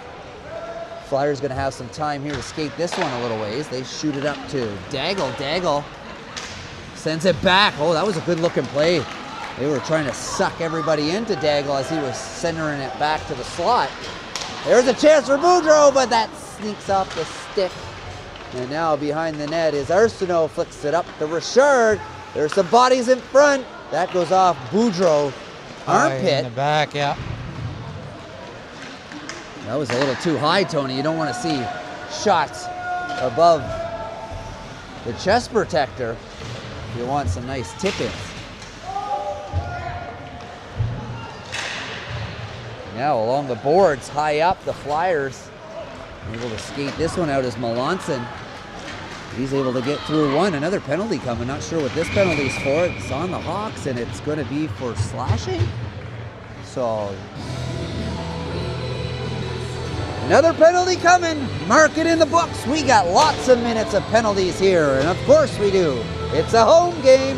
Flyers gonna have some time here to skate this one a little ways. They shoot it up to Daigle. Daigle sends it back. Oh, that was a good looking play. They were trying to suck everybody into Daigle as he was centering it back to the slot. There's a chance for Boudreau, but that sneaks off the stick. And now behind the net is Arsenault, flicks it up to Richard. There's some bodies in front. That goes off Boudreau. Armpit. In the back, yeah. That was a little too high, Tony. You don't want to see shots above the chest protector. You want some nice tip-ins. Now along the boards, high up, the Flyers able to skate this one out as Melanson. He's able to get through one. Another penalty coming. Not sure what this penalty is for. It's on the Hawks, and it's going to be for slashing. So another penalty coming. Mark it in the books. We got lots of minutes of penalties here, and of course we do. It's a home game.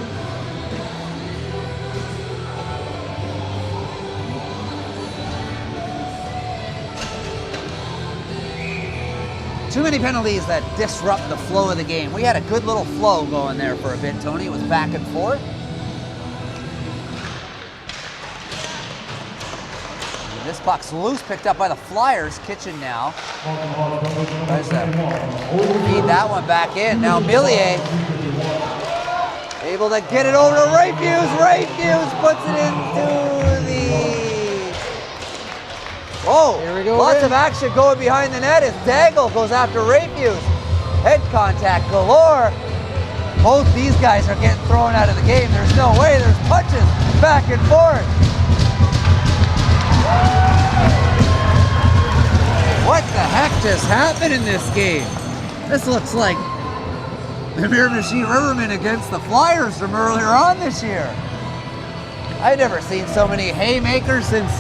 Too many penalties that disrupt the flow of the game. We had a good little flow going there for a bit, Tony. It was back and forth. And this puck's loose, picked up by the Flyers. Kitchen now tries to feed that one back in. Now Millier able to get it over to Rayfuse. Rayfuse puts it into the... Oh, Here we go, lots Ray. of action going behind the net as Daigle goes after Rayfuse. Head contact galore. Both these guys are getting thrown out of the game. There's no way. There's punches back and forth. What the heck just happened in this game? This looks like the Miramichi Rivermen against the Flyers from earlier on this year. I've never seen so many haymakers since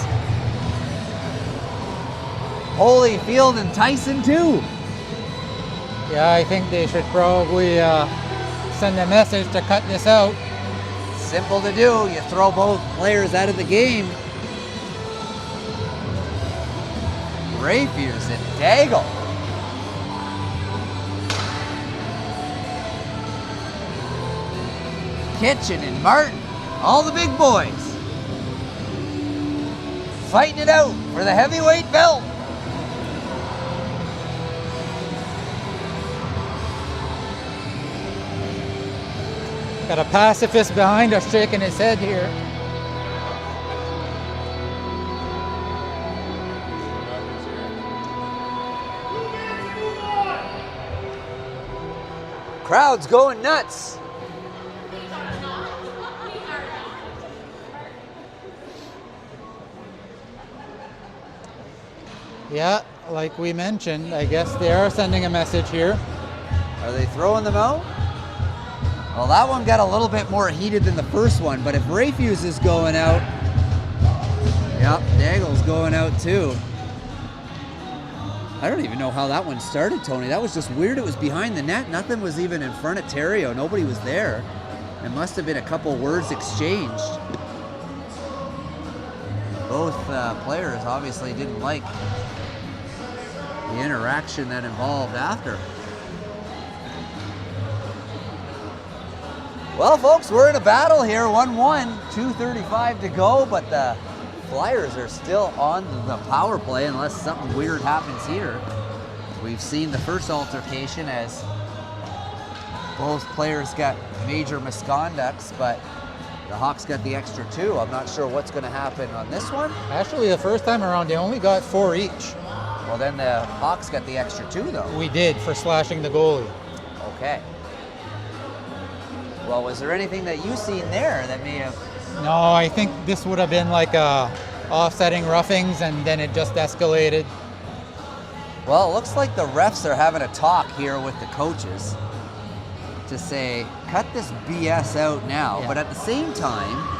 Holyfield and Tyson too. Yeah, I think they should probably send a message to cut this out. Simple to do. You throw both players out of the game. Rayfuse and Daigle. Kitchen and Martin, all the big boys, fighting it out for the heavyweight belt. Got a pacifist behind us shaking his head here. Crowd's going nuts. Yeah, like we mentioned, I guess they are sending a message here. Are they throwing them out? Well, that one got a little bit more heated than the first one, but if Rayfuse is going out, yep, Daigle's going out too. I don't even know how that one started, Tony. That was just weird. It was behind the net. Nothing was even in front of Terrio. Nobody was there. It must have been a couple words exchanged. Both players obviously didn't like the interaction that involved after. Well, folks, we're in a battle here, 1-1, 2:35 to go, but the Flyers are still on the power play unless something weird happens here. We've seen the first altercation as both players got major misconducts, but the Hawks got the extra 2. I'm not sure what's going to happen on this one. Actually, the first time around, they only got 4 each. Well, then the Hawks got the extra 2, though. We did, for slashing the goalie. Okay. Well, was there anything that you seen there that may have... No, I think this would have been like offsetting roughings, and then it just escalated. Well, it looks like the refs are having a talk here with the coaches to say, cut this BS out now. Yeah. But at the same time,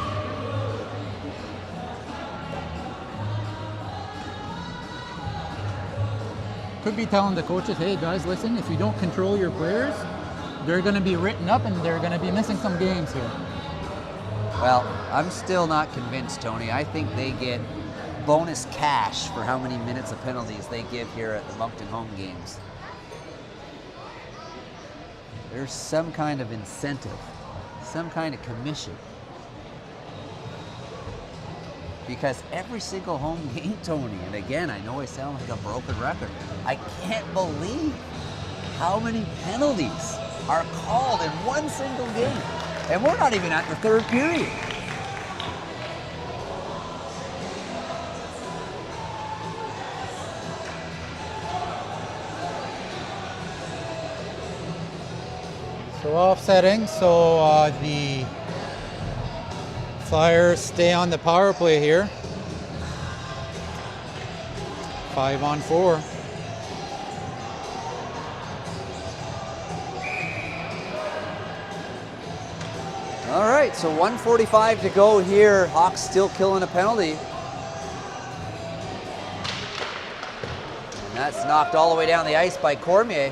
Could be telling the coaches, hey guys, listen, if you don't control your players, they're going to be written up and they're going to be missing some games here. well, I'm still not convinced, Tony. I think they get bonus cash for how many minutes of penalties they give here at the Moncton home games. There's some kind of incentive, some kind of commission. Because every single home game, Tony, and again, I know I sound like a broken record, I can't believe how many penalties are called in one single game. And we're not even at the third period. So offsetting, so the Flyers stay on the power play here. 5-on-4. All right, so 1:45 to go here. Hawks still killing a penalty. And that's knocked all the way down the ice by Cormier.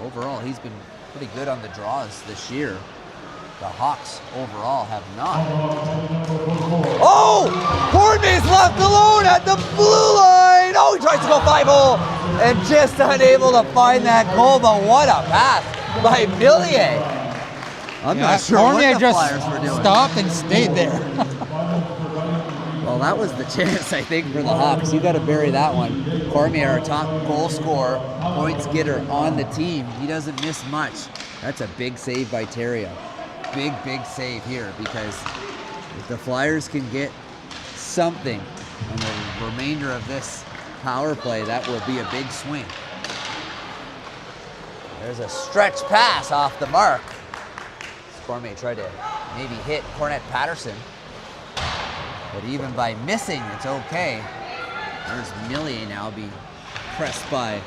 Overall, he's been pretty good on the draws this year. The Hawks overall have not. Oh! Cormier's left alone at the blue line! Oh, he tries to go 5-hole! and just unable to find that goal, but what a pass by Millier. I'm not sure Cormier what the just Flyers were doing. stopped and stayed there. Well, that was the chance, I think, for the Hawks. You got to bury that one. Cormier, our top goal scorer, points getter on the team. He doesn't miss much. That's a big save by Terrio. Big, big save here, because if the Flyers can get something on the remainder of this power play, that will be a big swing. There's a stretch pass off the mark. Cormier tried to maybe hit Cornette Patterson, but even by missing, it's okay. There's Millier now being pressed by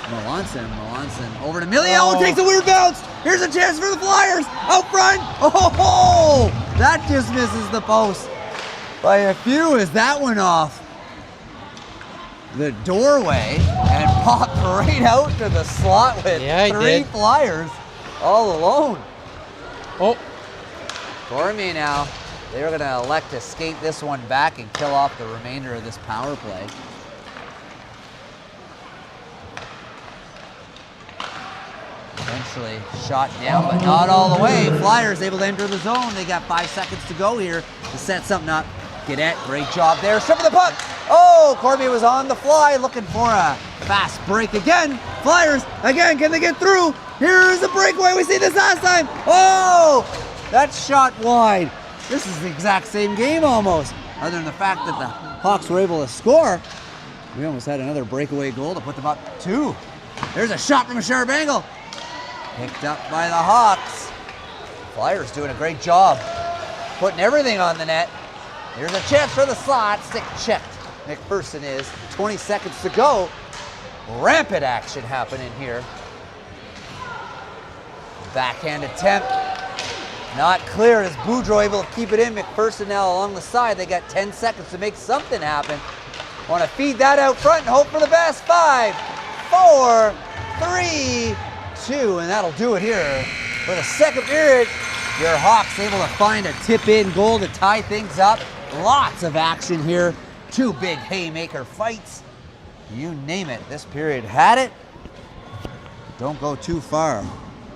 Melanson. Melanson over to Millier. Oh, takes a weird bounce. Here's a chance for the Flyers. Out front. Oh, that just misses the post by a few as that went off the doorway and popped right out to the slot with three Flyers all alone. Oh, Cormier now, they're going to elect to skate this one back and kill off the remainder of this power play. Eventually shot down, but not all the way. Flyers able to enter the zone. They got 5 seconds to go here to set something up. Guedette, great job there. Stripping the puck. Oh, Cormier was on the fly looking for a fast break again. Flyers, again, can they get through? Here's a breakaway. We see this last time. Oh, that's shot wide. This is the exact same game almost, other than the fact that the Hawks were able to score. We almost had another breakaway goal to put them up 2. There's a shot from a sharp angle. Picked up by the Hawks. Flyers doing a great job putting everything on the net. Here's a chance for the slot. Stick checked. McPherson is. 20 seconds to go. Rampant action happening here. Backhand attempt. Not clear as Boudreau able to keep it in. McPherson now along the side. They got 10 seconds to make something happen. Want to feed that out front and hope for the best. 5, 4, 3, 2, and that'll do it here for the second period. Your Hawks able to find a tip-in goal to tie things up. Lots of action here. 2 big haymaker fights. You name it. This period had it. Don't go too far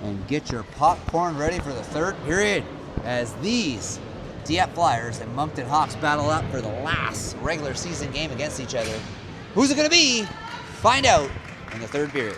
and get your popcorn ready for the third period as these Dieppe Flyers and Moncton Hawks battle up for the last regular season game against each other. Who's it going to be? Find out in the third period.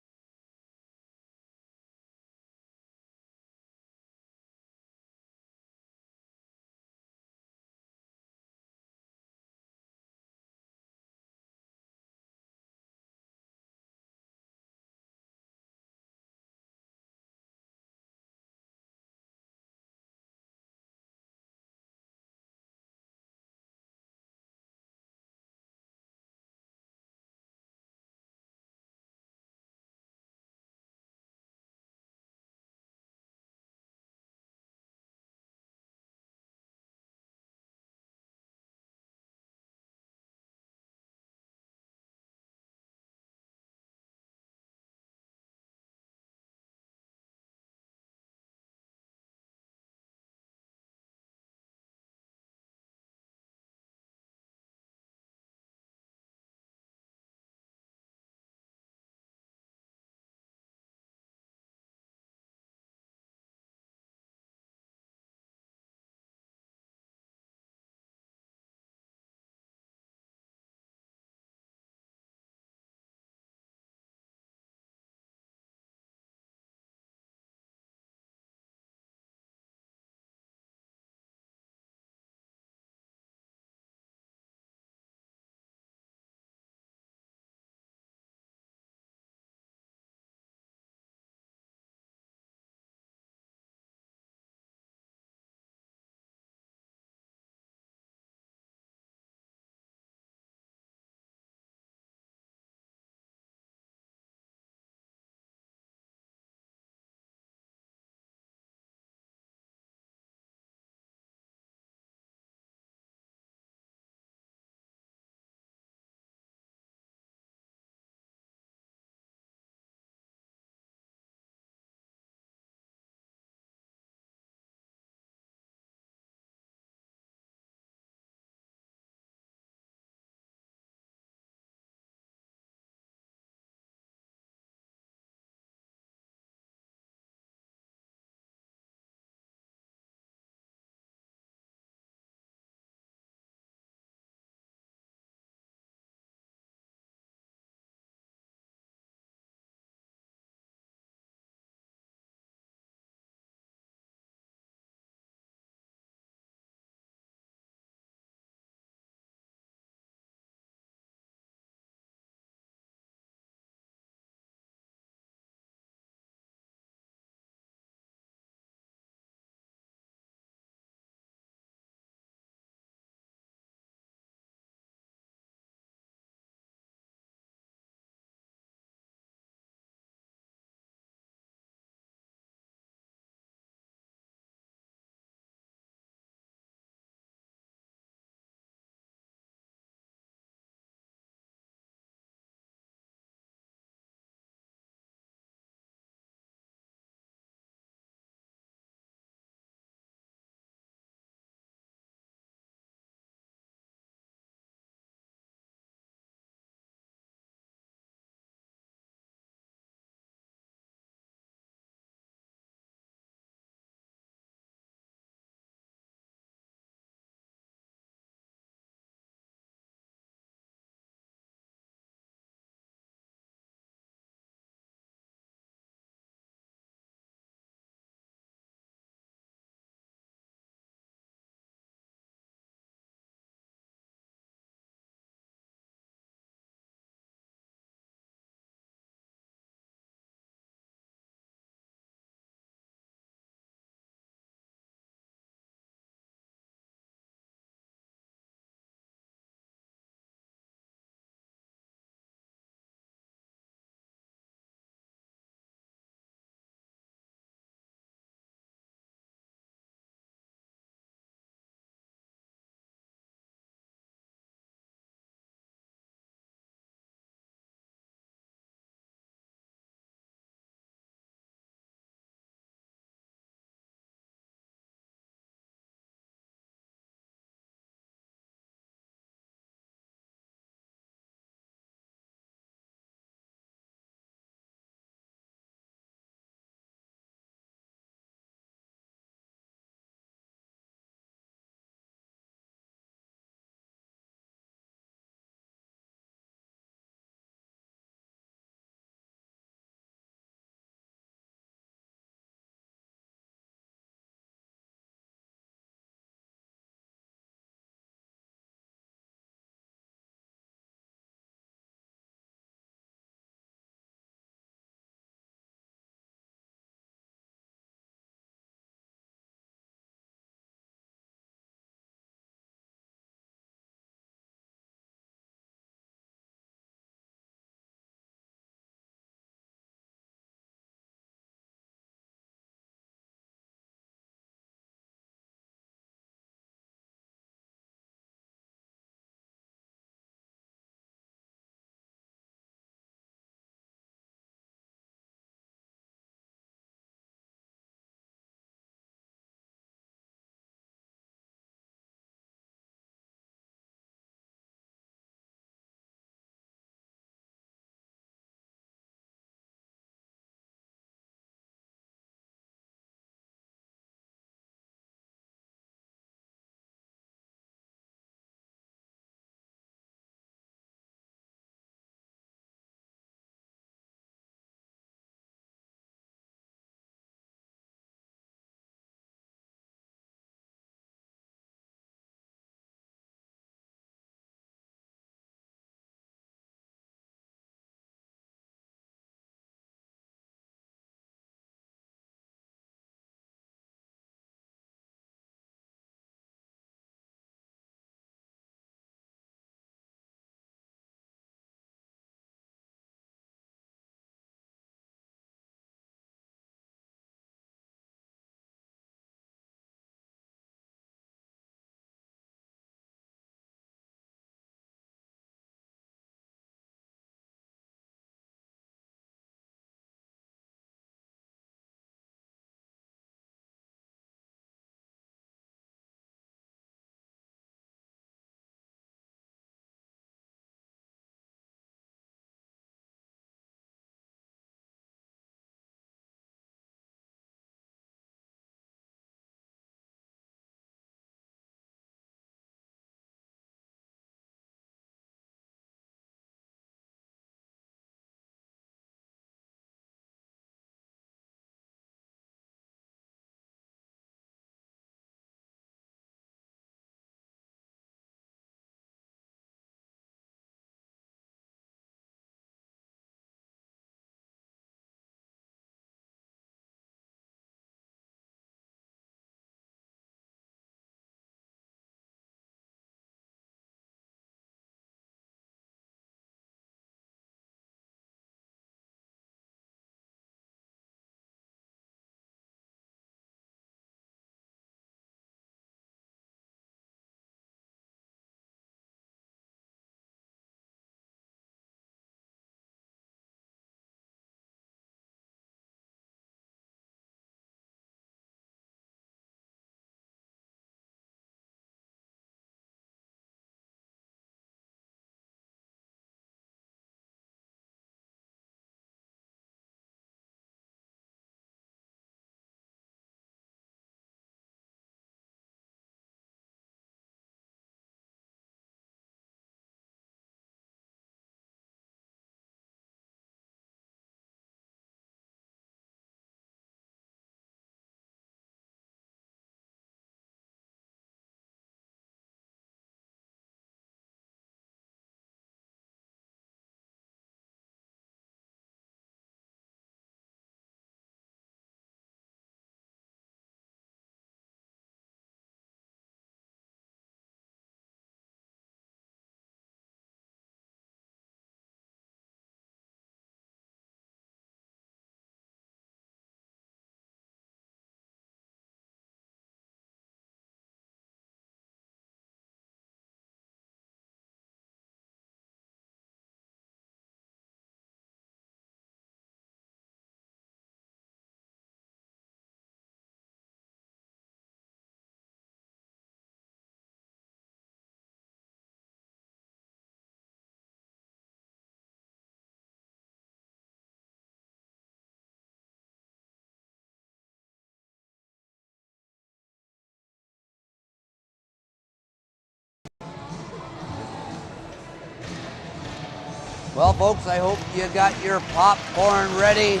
Well, folks, I hope you got your popcorn ready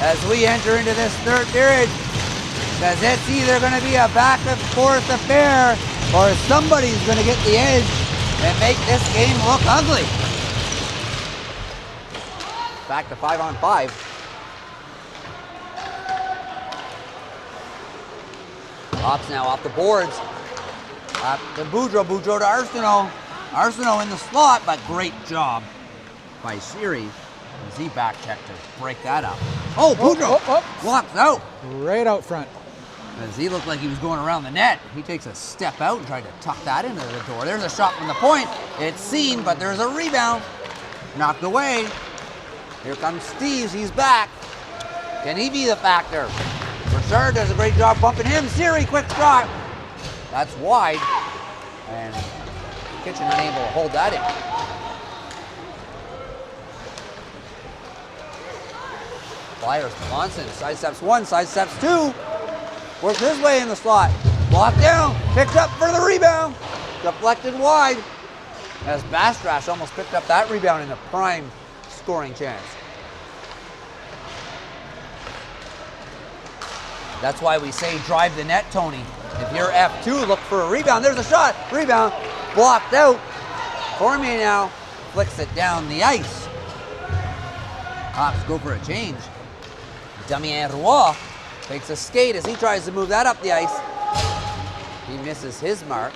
as we enter into this third period, because it's either going to be a back and forth affair or somebody's going to get the edge and make this game look ugly. Back to 5-on-5. Hawks now off the boards. Up to Boudreau, Boudreau to Arsenault. Arsenault in the slot, but great job by Siri as he back checked to break that up. Oh, Boudreau blocks out. Right out front. As he looked like he was going around the net. He takes a step out and tried to tuck that into the door. There's a shot from the point. It's seen, but there's a rebound. Knocked away. Here comes Steves, he's back. Can he be the factor? Richard does a great job bumping him. Siri, quick shot. That's wide. And Kitchen unable to hold that in. Flyers, Monson, sidesteps one, sidesteps two. Works his way in the slot. Blocked down, picked up for the rebound. Deflected wide. As Bastrash almost picked up that rebound in a prime scoring chance. That's why we say drive the net, Tony. If you're F2, look for a rebound. There's a shot. Rebound. Blocked out. Cormier now flicks it down the ice. Hawks go for a change. Damien Roy takes a skate as he tries to move that up the ice. He misses his mark.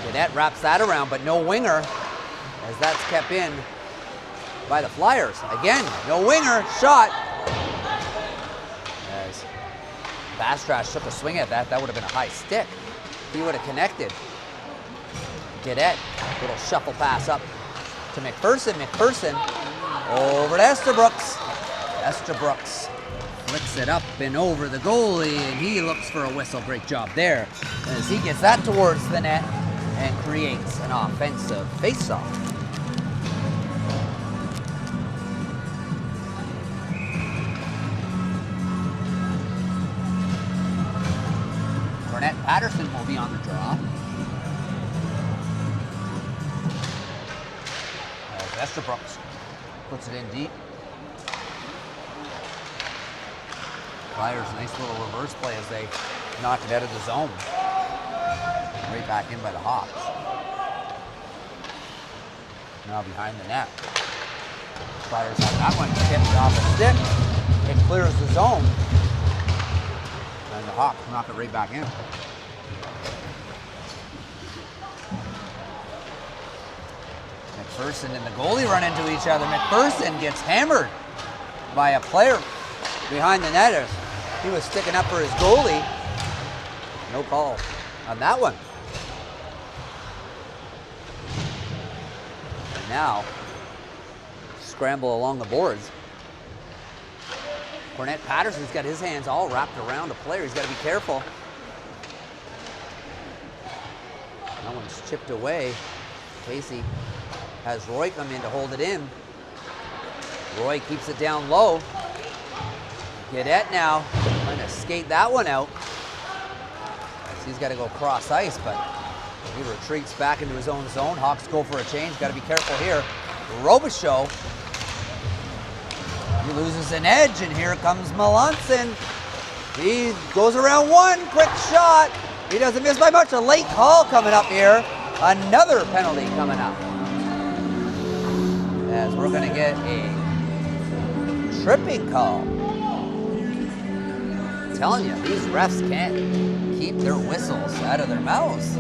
Gannett wraps that around, but no winger as that's kept in by the Flyers. Again, no winger. Shot. As Bastrash took a swing at that, that would have been a high stick. He would have connected. Gannett, little shuffle pass up to McPherson. McPherson over to Estabrooks. Estabrooks flicks it up and over the goalie, and he looks for a whistle. Great job there as he gets that towards the net and creates an offensive faceoff. Cornette Patterson will be on the draw. As Estabrooks puts it in deep. Flyers, nice little reverse play as they knock it out of the zone. Right back in by the Hawks. Now behind the net. Flyers have that one tipped off a stick. It clears the zone. And the Hawks knock it right back in. McPherson and the goalie run into each other. McPherson gets hammered by a player behind the net. He was sticking up for his goalie. No call on that one. And now, scramble along the boards. Cornette Patterson's got his hands all wrapped around a player. He's got to be careful. That one's chipped away. Casey has Roy come in to hold it in. Roy keeps it down low. Gannett now trying to skate that one out. He's got to go cross ice, but he retreats back into his own zone. Hawks go for a change. Got to be careful here. Robichaud. He loses an edge, and here comes Melanson. He goes around one. Quick shot. He doesn't miss by much. A late call coming up here. Another penalty coming up. As we're going to get a tripping call. I'm telling you, these refs can't keep their whistles out of their mouths.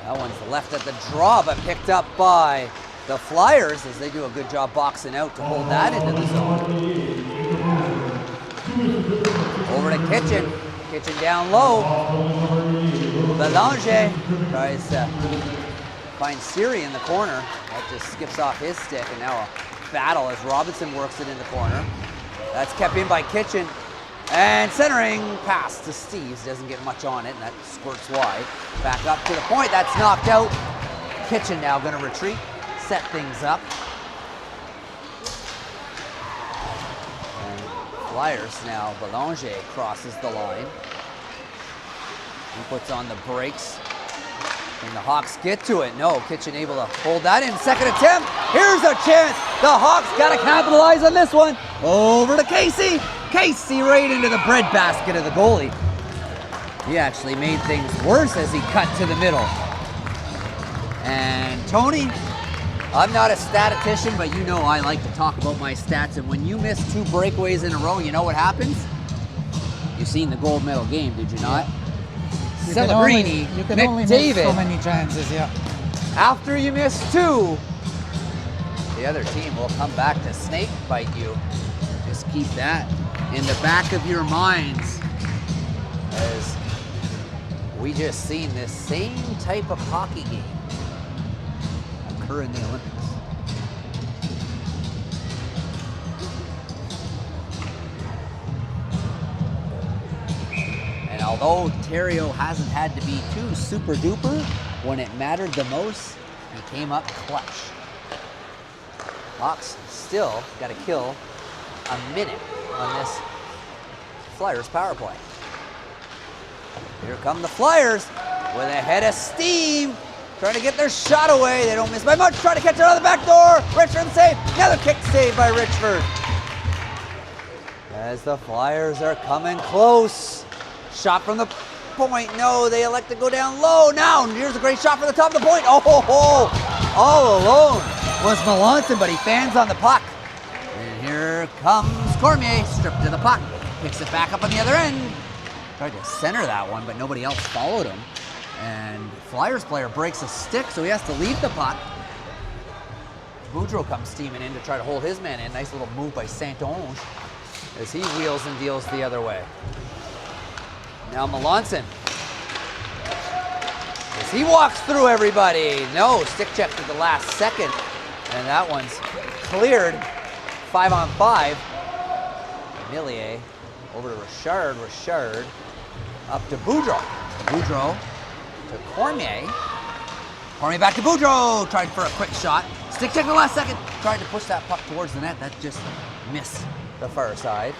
That one's left at the draw, but picked up by the Flyers as they do a good job boxing out to hold that into the zone. Over to Kitchen. Kitchen down low. Belanger tries to find Siri in the corner. That just skips off his stick, and now a battle as Robinson works it in the corner. That's kept in by Kitchen. And centering pass to Steves. Doesn't get much on it, and that squirts wide. Back up to the point. That's knocked out. Kitchen now going to retreat, set things up. And Flyers now, Belanger crosses the line. He puts on the brakes. Can the Hawks get to it? No, Kitchen able to hold that in. Second attempt. Here's a chance. The Hawks got to capitalize on this one. Over to Casey. Casey right into the breadbasket of the goalie. He actually made things worse as he cut to the middle. And Tony, I'm not a statistician, but you know I like to talk about my stats. And when you miss 2 breakaways in a row, you know what happens? You've seen the gold medal game, did you not? Celebrini, you can only miss so many chances, yeah. After you miss 2, the other team will come back to snake bite you. Just keep that in the back of your minds, as we just seen this same type of hockey game occur in the Olympics. And although Terrio hasn't had to be too super duper, when it mattered the most, he came up clutch. Hawks still got to kill a minute on this Flyers power play. Here come the Flyers with a head of steam, trying to get their shot away. They don't miss by much, trying to catch it out of the back door. Richard save, another kick save by Richford. As the Flyers are coming close. Shot from the point, no, they elect to go down low. Now, here's a great shot from the top of the point. Oh, ho, ho. All alone was Melanson, but he fans on the puck. And here comes Cormier, stripped to the puck. Picks it back up on the other end. Tried to center that one, but nobody else followed him. And Flyers player breaks a stick, so he has to leave the puck. Boudreau comes steaming in to try to hold his man in. Nice little move by Saint-Onge as he wheels and deals the other way. Now Melanson, as he walks through everybody. No, stick check at the last second. And that one's cleared. 5-on-5. Millier over to Richard. Richard up to Boudreau. Boudreau to Cormier. Cormier back to Boudreau. Tried for a quick shot. Stick check at the last second. Tried to push that puck towards the net. That just missed the far side.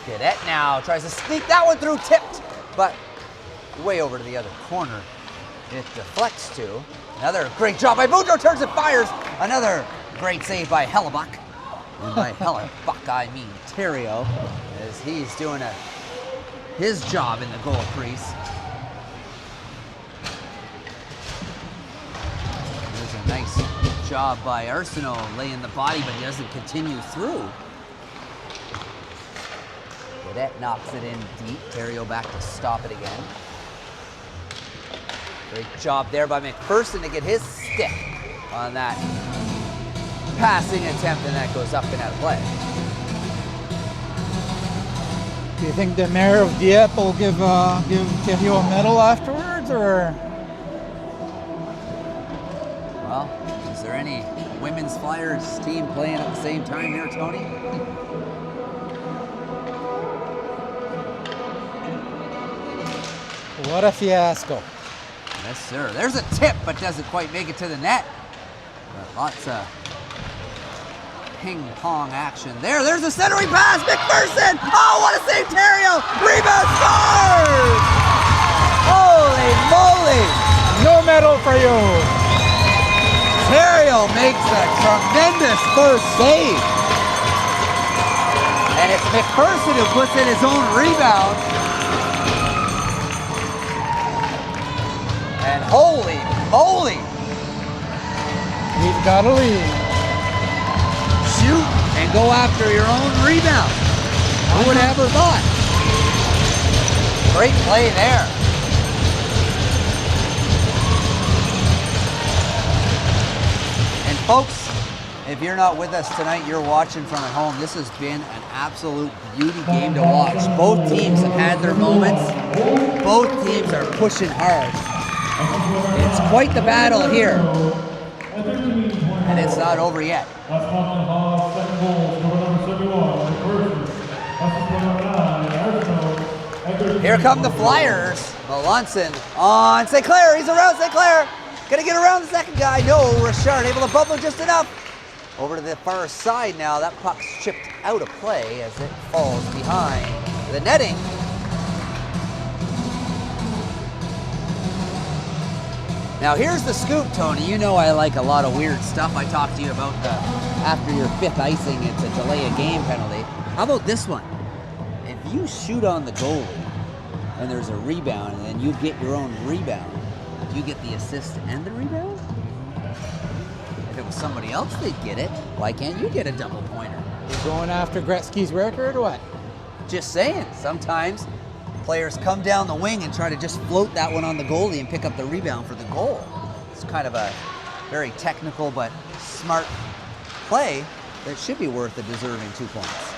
Cadet now tries to sneak that one through, tipped, but way over to the other corner. It deflects to. Another great job by Boudreau, turns and fires. Another great save by Hellebuck. And by Hellebuck, I mean Terrio, as he's doing his job in the goal crease. There's a nice job by Arsenault laying the body, but he doesn't continue through. Cadet knocks it in deep. Terrio back to stop it again. Great job there by McPherson to get his stick on that passing attempt, and that goes up and out of play. Do you think the mayor of Dieppe will give Terrio a medal afterwards, or? Well, is there any women's Flyers team playing at the same time here, Tony? What a fiasco. Yes, sir. There's a tip, but doesn't quite make it to the net. But lots of ping-pong action there. There's a centering pass. McPherson! Oh, what a save, Terrio! Rebound scores! Holy moly! No medal for you. Terrio makes a tremendous first save. And it's McPherson who puts in his own rebound. And holy moly! He's got a lead. Shoot and go after your own rebound. Who would have ever thought? Great play there. And folks, if you're not with us tonight, you're watching from at home. This has been an absolute beauty game to watch. Both teams have had their moments. Both teams are pushing hard. It's quite the battle here, and it's not over yet. Here come the Flyers. Melanson on St. Clair. He's around St. Clair. Gonna get around the second guy. No, Richard able to bubble just enough. Over to the far side now. That puck's chipped out of play as it falls behind the netting. Now here's the scoop, Tony. You know I like a lot of weird stuff. I talked to you about the after your 5th icing, it's a delay a game penalty. How about this one? If you shoot on the goalie and there's a rebound and then you get your own rebound, do you get the assist and the rebound? If it was somebody else, they'd get it. Why can't you get a double pointer? You're going after Gretzky's record or what? Just saying, sometimes players come down the wing and try to just float that one on the goalie and pick up the rebound for the goal. It's kind of a very technical but smart play that should be worth a deserving 2 points.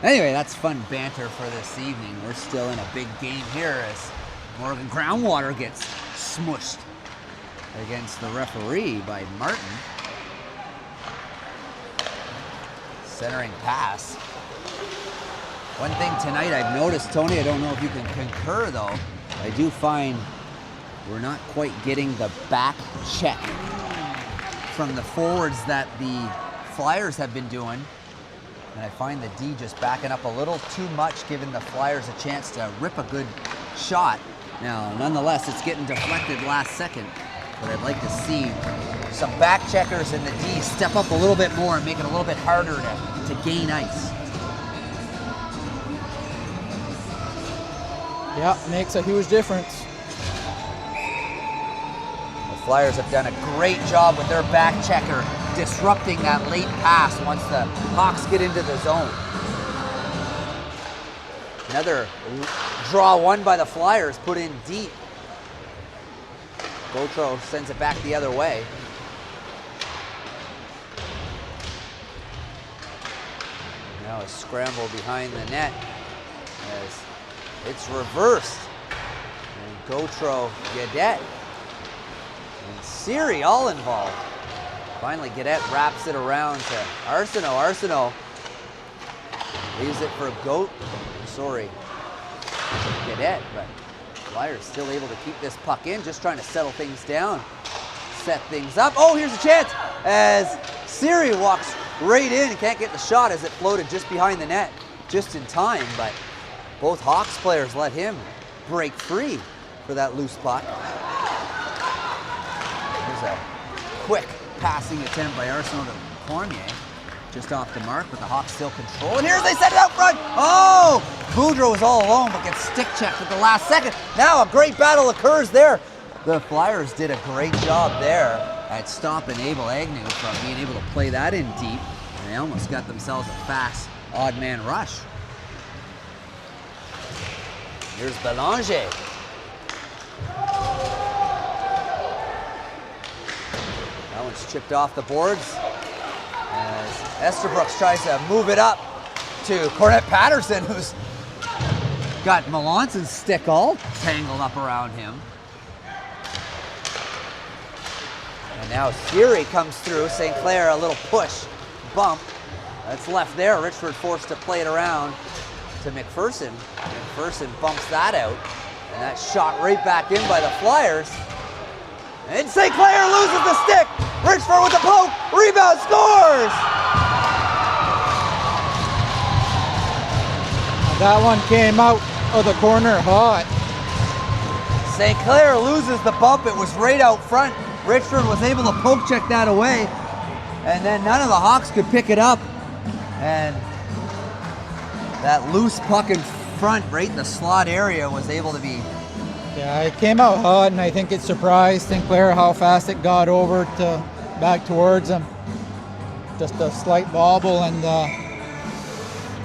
Anyway, that's fun banter for this evening. We're still in a big game here as Morgan Groundwater gets smushed against the referee by Martin. Centering pass. One thing tonight I've noticed, Tony, I don't know if you can concur though, I do find we're not quite getting the back check from the forwards that the Flyers have been doing. And I find the D just backing up a little too much, giving the Flyers a chance to rip a good shot. Now, nonetheless, it's getting deflected last second, but I'd like to see some back checkers in the D step up a little bit more and make it a little bit harder to gain ice. Yeah, makes a huge difference. The Flyers have done a great job with their back checker, disrupting that late pass once the Hawks get into the zone. Another draw one by the Flyers, put in deep. Gautreau sends it back the other way. Now a scramble behind the net as it's reversed. And Gautreau, Gaudette, and Siri all involved. Finally, Gaudette wraps it around to Arsenault. Arsenault leaves it for Gaudette, but Flyers still able to keep this puck in, just trying to settle things down, set things up. Oh, here's a chance as Siri walks right in and can't get the shot as it floated just behind the net, just in time, but both Hawks players let him break free for that loose puck. There's a quick passing attempt by Arsenault to Cormier, just off the mark, but the Hawks still control. And here they set it out front. Oh, Boudreau is all alone, but gets stick checked at the last second. Now a great battle occurs there. The Flyers did a great job there at stopping Abel Agnew from being able to play that in deep, and they almost got themselves a fast odd man rush. Here's Belanger. That one's chipped off the boards as Estabrooks tries to move it up to Cornette Patterson, who's got Melanson's stick all tangled up around him. And now Siri comes through. St. Clair, a little push, bump. That's left there. Richford forced to play it around to McPherson. McPherson bumps that out. And that shot right back in by the Flyers. And St. Clair loses the stick. Richford with the poke. Rebound, scores! That one came out of the corner hot. St. Clair loses the bump. It was right out front. Richford was able to poke check that away. And then none of the Hawks could pick it up. And that loose puck in front, right in the slot area, was able to be... Yeah, it came out hot, and I think it surprised St. Clair how fast it got over to back towards them. Just a slight bobble, and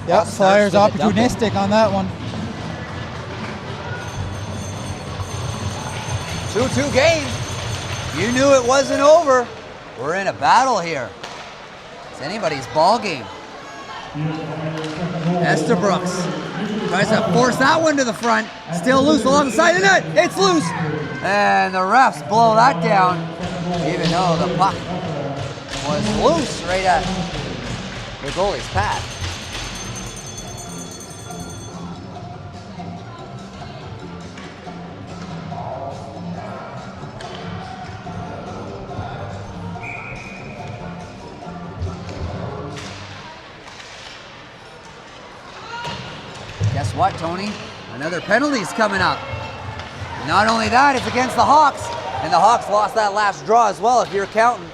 yeah, Flyers opportunistic on that one. 2-2 game. You knew it wasn't over. We're in a battle here. It's anybody's ball game. Estabrooks tries to force that one to the front. Still loose along the side of the net. It's loose. And the refs blow that down, even though the puck was loose right at the goalie's pad. guess what, Tony? Another penalty's coming up. Not only that, it's against the Hawks. And the Hawks lost that last draw as well, if you're counting.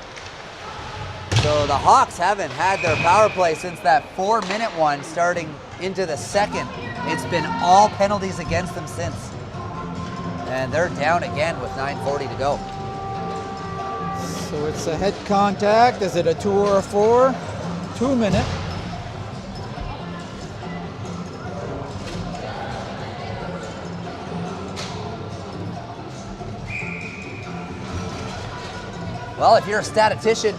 So the Hawks haven't had their power play since that 4-minute one starting into the second. It's been all penalties against them since. And they're down again with 9:40 to go. So it's a head contact. Is it a 2 or a 4? 2-minute. Well, if you're a statistician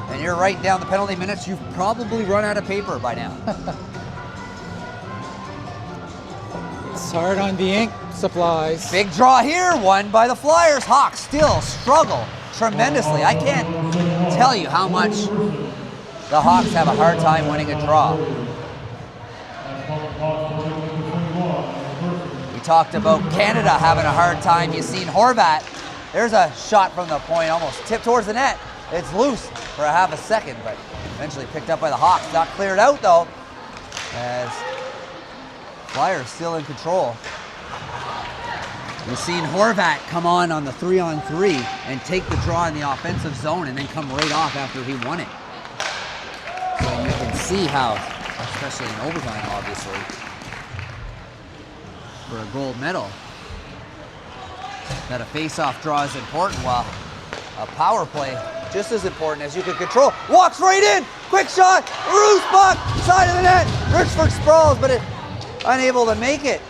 and you're writing down the penalty minutes, you've probably run out of paper by now. It's hard on the ink supplies. Big draw here, won by the Flyers. Hawks still struggle tremendously. I can't tell you how much the Hawks have a hard time winning a draw. We talked about Canada having a hard time. You've seen Horvat. There's a shot from the point, almost tipped towards the net. It's loose for a half a second, but eventually picked up by the Hawks. Not cleared out though, as Flyers still in control. We've seen Horvat come on the 3-on-3 and take the draw in the offensive zone and then come right off after he won it. So you can see how, especially in overtime obviously, for a gold medal, that a face-off draw is important, while a power play just as important as you can control. Walks right in, quick shot, Roos puck, side of the net. Richford sprawls, but unable to make it.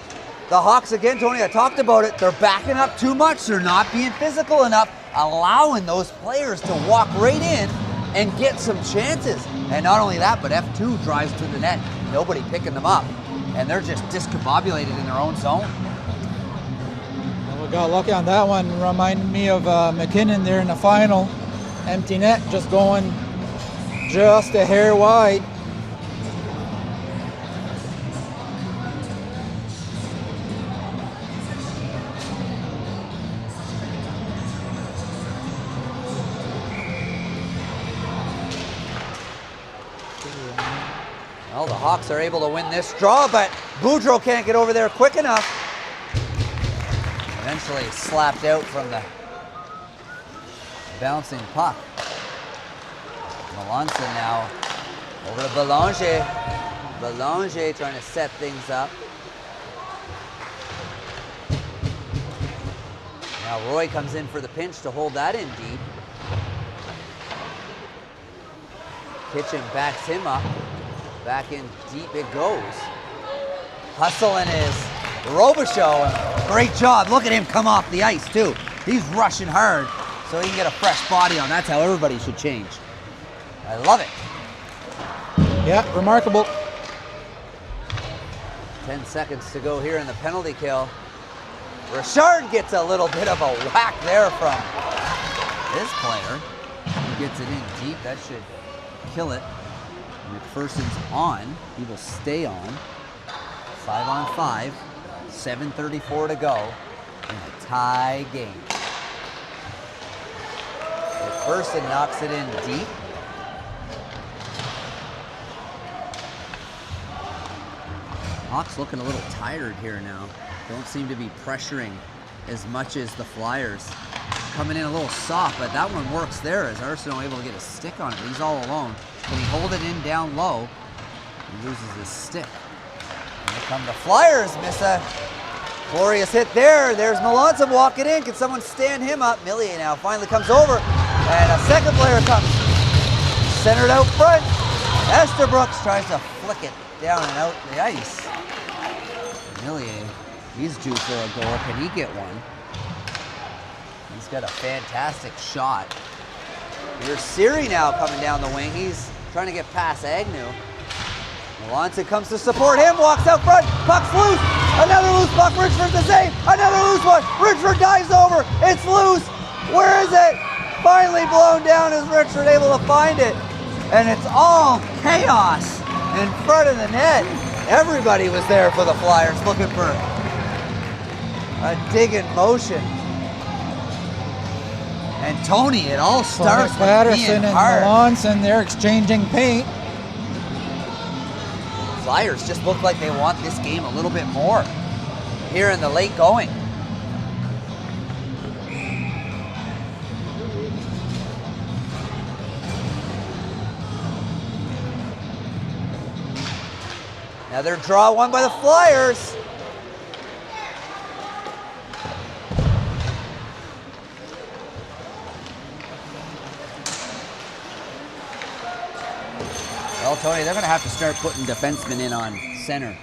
The Hawks again, Tony, I talked about it. They're backing up too much. They're not being physical enough, allowing those players to walk right in and get some chances. And not only that, but F2 drives to the net. Nobody picking them up, and they're just discombobulated in their own zone. We got lucky on that one. Reminded me of McKinnon there in the final. Empty net, just going just a hair wide. Well, the Hawks are able to win this draw, but Boudreau can't get over there quick enough. Eventually slapped out from the bouncing puck. Melanson now over to Belanger. Belanger trying to set things up. Now Roy comes in for the pinch to hold that in deep. Kitchen backs him up. Back in deep it goes. Hustling is Robichaud. Great job. Look at him come off the ice too. He's rushing hard so he can get a fresh body on. That's how everybody should change. I love it. Yeah, remarkable. 10 seconds to go here in the penalty kill. Richard gets a little bit of a whack there from this player. He gets it in deep. That should kill it. McPherson's on. He will stay on. 5-on-5. 7:34 to go in a tie game. McPherson knocks it in deep. Hawks looking a little tired here now. Don't seem to be pressuring as much as the Flyers. Coming in a little soft, but that one works there as Arsenault able to get a stick on it. He's all alone. Can he hold it in down low? He loses his stick. And here come the Flyers. Miss a glorious hit there. There's Melanson walking in. Can someone stand him up? Millier now finally comes over. And a second player comes. Centered out front. Estabrooks tries to flick it down and out the ice. Millier, he's due for a goal. Can he get one? He's got a fantastic shot. Here's Siri now coming down the wing. He's trying to get past Agnew. Melanson comes to support him, walks out front, puck's loose. Another loose puck, Richford the save. Another loose one, Richford dives over. It's loose. Where is it? Finally blown down as Richford able to find it. And it's all chaos in front of the net. Everybody was there for the Flyers looking for a dig in motion. And Tony, it all starts with Patterson being and hard. Melanson, they're exchanging paint. Flyers just look like they want this game a little bit more here in the late going. Another draw won by the Flyers. Well, Tony, they're going to have to start putting defensemen in on center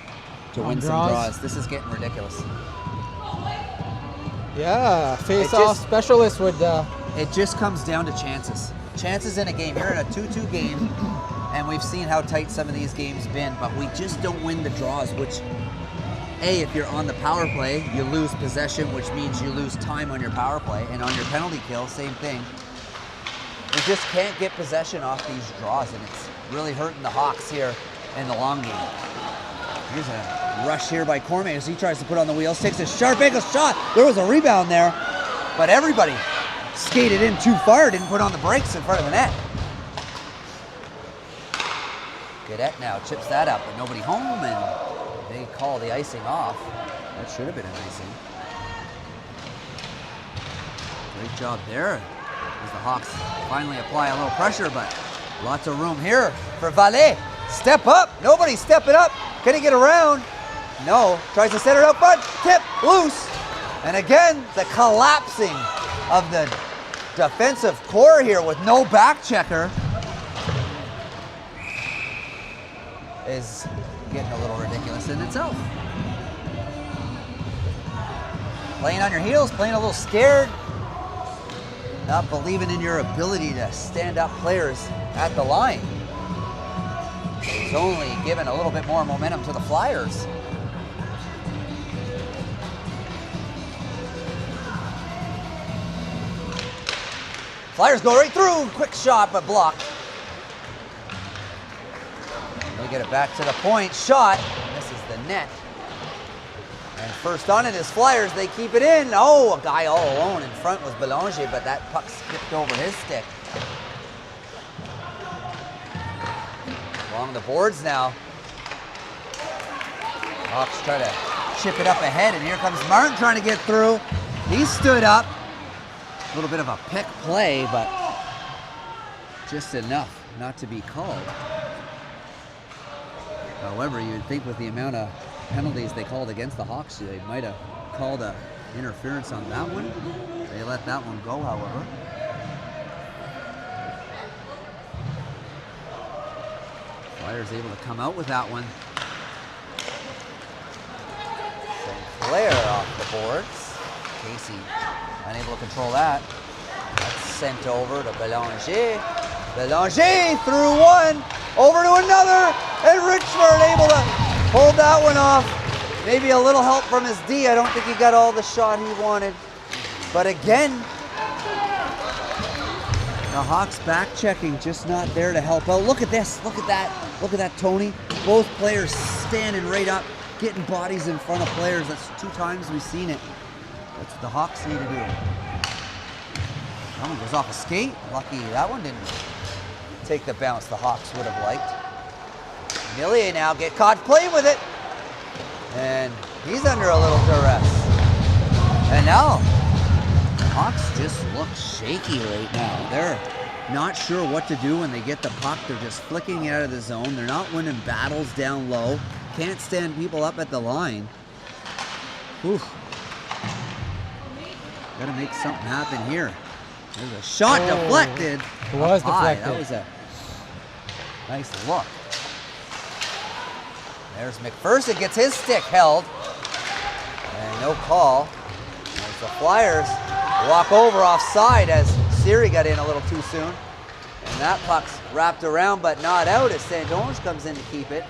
to win some draws. This is getting ridiculous. Yeah, face-off specialist would... It just comes down to chances. Chances in a game. You're in a 2-2 game, and we've seen how tight some of these games been, but we just don't win the draws, which, if you're on the power play, you lose possession, which means you lose time on your power play, and on your penalty kill, same thing. We just can't get possession off these draws, and it's really hurting the Hawks here in the long game. Here's a rush here by Cormier as he tries to put on the wheels, takes a sharp angle shot. There was a rebound there, but everybody skated in too far, didn't put on the brakes in front of the net. Cadet now chips that up, but nobody home, and they call the icing off. That should have been an icing. Great job there as the Hawks finally apply a little pressure, but lots of room here for Valet. Step up. Nobody's stepping up. Can he get around? No. Tries to set it out front. Tip. Loose. And again, the collapsing of the defensive core here with no back checker is getting a little ridiculous in itself. Playing on your heels, playing a little scared, not believing in your ability to stand up players at the line. It's only given a little bit more momentum to the Flyers. Flyers go right through, quick shot but blocked. They get it back to the point, shot, misses the net. And first on it is Flyers, they keep it in. Oh, a guy all alone in front was Belanger, but that puck skipped over his stick. Along the boards now. Hawks try to chip it up ahead, and here comes Martin trying to get through. He stood up. A little bit of a pick play, but just enough not to be called. However, you'd think with the amount of penalties they called against the Hawks, they might have called a interference on that one. They let that one go, however. Flyers able to come out with that one. Sinclair off the boards. Casey unable to control that. That's sent over to Belanger. Belanger through one, over to another, and Richford able to hold that one off. Maybe a little help from his D. I don't think he got all the shot he wanted. But again, the Hawks back checking, just not there to help out. Look at this, look at that. Look at that, Tony. Both players standing right up, getting bodies in front of players. That's 2 times we've seen it. That's what the Hawks need to do. That one goes off a skate. Lucky that one didn't take the bounce the Hawks would have liked. Millier now get caught playing with it. And he's under a little duress. And now, Hawks just look shaky right now. They're not sure what to do when they get the puck. They're just flicking it out of the zone. They're not winning battles down low. Can't stand people up at the line. Oof. Gotta make something happen here. There's a shot deflected. It was deflected. That was a nice look. There's McPherson, gets his stick held. And no call. As the Flyers walk over offside as Siri got in a little too soon. And that puck's wrapped around but not out as Sandones comes in to keep it.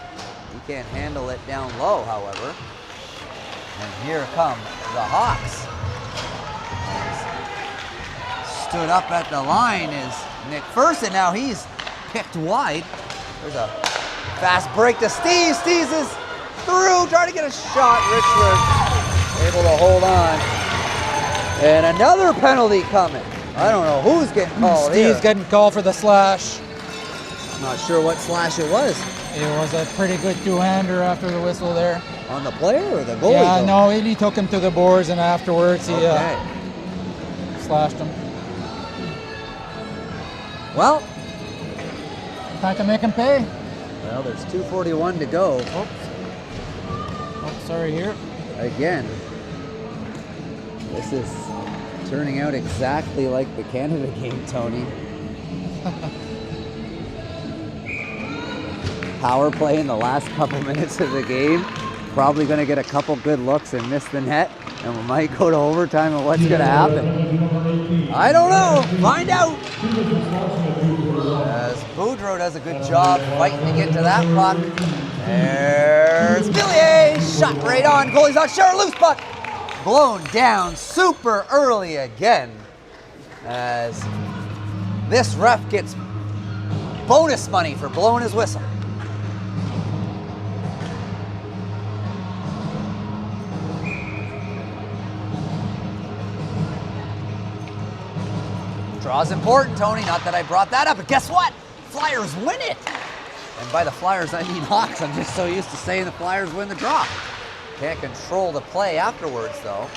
He can't handle it down low, however. And here come the Hawks. Stood up at the line is McPherson. Now he's picked wide. There's a fast break to Steve. Steve is through, trying to get a shot. Richford able to hold on. And another penalty coming. I don't know who's getting called here. Steve's getting called for the slash. I'm not sure what slash it was. It was a pretty good two-hander after the whistle there. On the player or the goalie? Yeah, though? no, he took him to the boards, and afterwards he slashed him. Well, Time to make him pay. well, there's 2:41 to go. Oops. Oh, sorry here. Again, this is turning out exactly like the Canada game, Tony. Power play in the last couple minutes of the game. Probably going to get a couple good looks and miss the net. And we might go to overtime, and what's going to happen? I don't know. Find out. As Boudreau does a good job fighting to get to that puck. There's Villiers. Shot right on. Goalie's not sure. Loose puck. Blown down super early again. As this ref gets bonus money for blowing his whistle. Draw's important, Tony. Not that I brought that up, but guess what? Flyers win it. And by the Flyers, I mean Hawks. I'm just so used to saying the Flyers win the draw. Can't control the play afterwards, though.